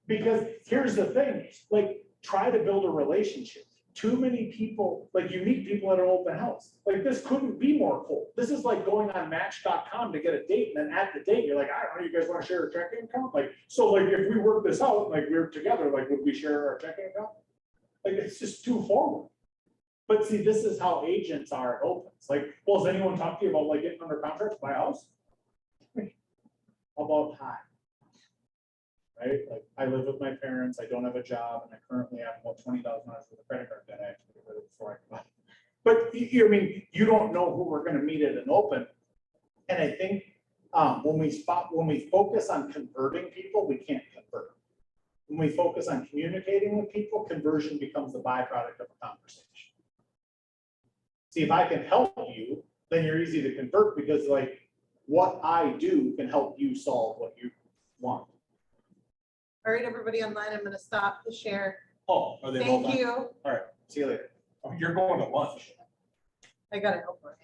Because here's the thing, like try to build a relationship. Too many people, like you meet people at an open house. Like this couldn't be more cool. This is like going on match.com to get a date. And then at the date, you're like, I don't know, you guys want to share a checking account? Like, so like if we work this out, like we're together, like would we share our checking account? Like it's just too forward. But see, this is how agents are at opens. Like, well, has anyone talked to you about like getting under contract to buy a house? How about hi? Right? Like I live with my parents, I don't have a job, and I currently have about $20,000 worth of credit card debt I have to get rid of before I can buy. But I mean, you don't know who we're gonna meet at an open. And I think when we focus on converting people, we can't convert. When we focus on communicating with people, conversion becomes the byproduct of a conversation. See, if I can help you, then you're easy to convert because like what I do can help you solve what you want. All right, everybody online, I'm gonna stop the share. Oh, are they both Thank on? you. All right, see you later. Oh, you're going to lunch. I gotta help her.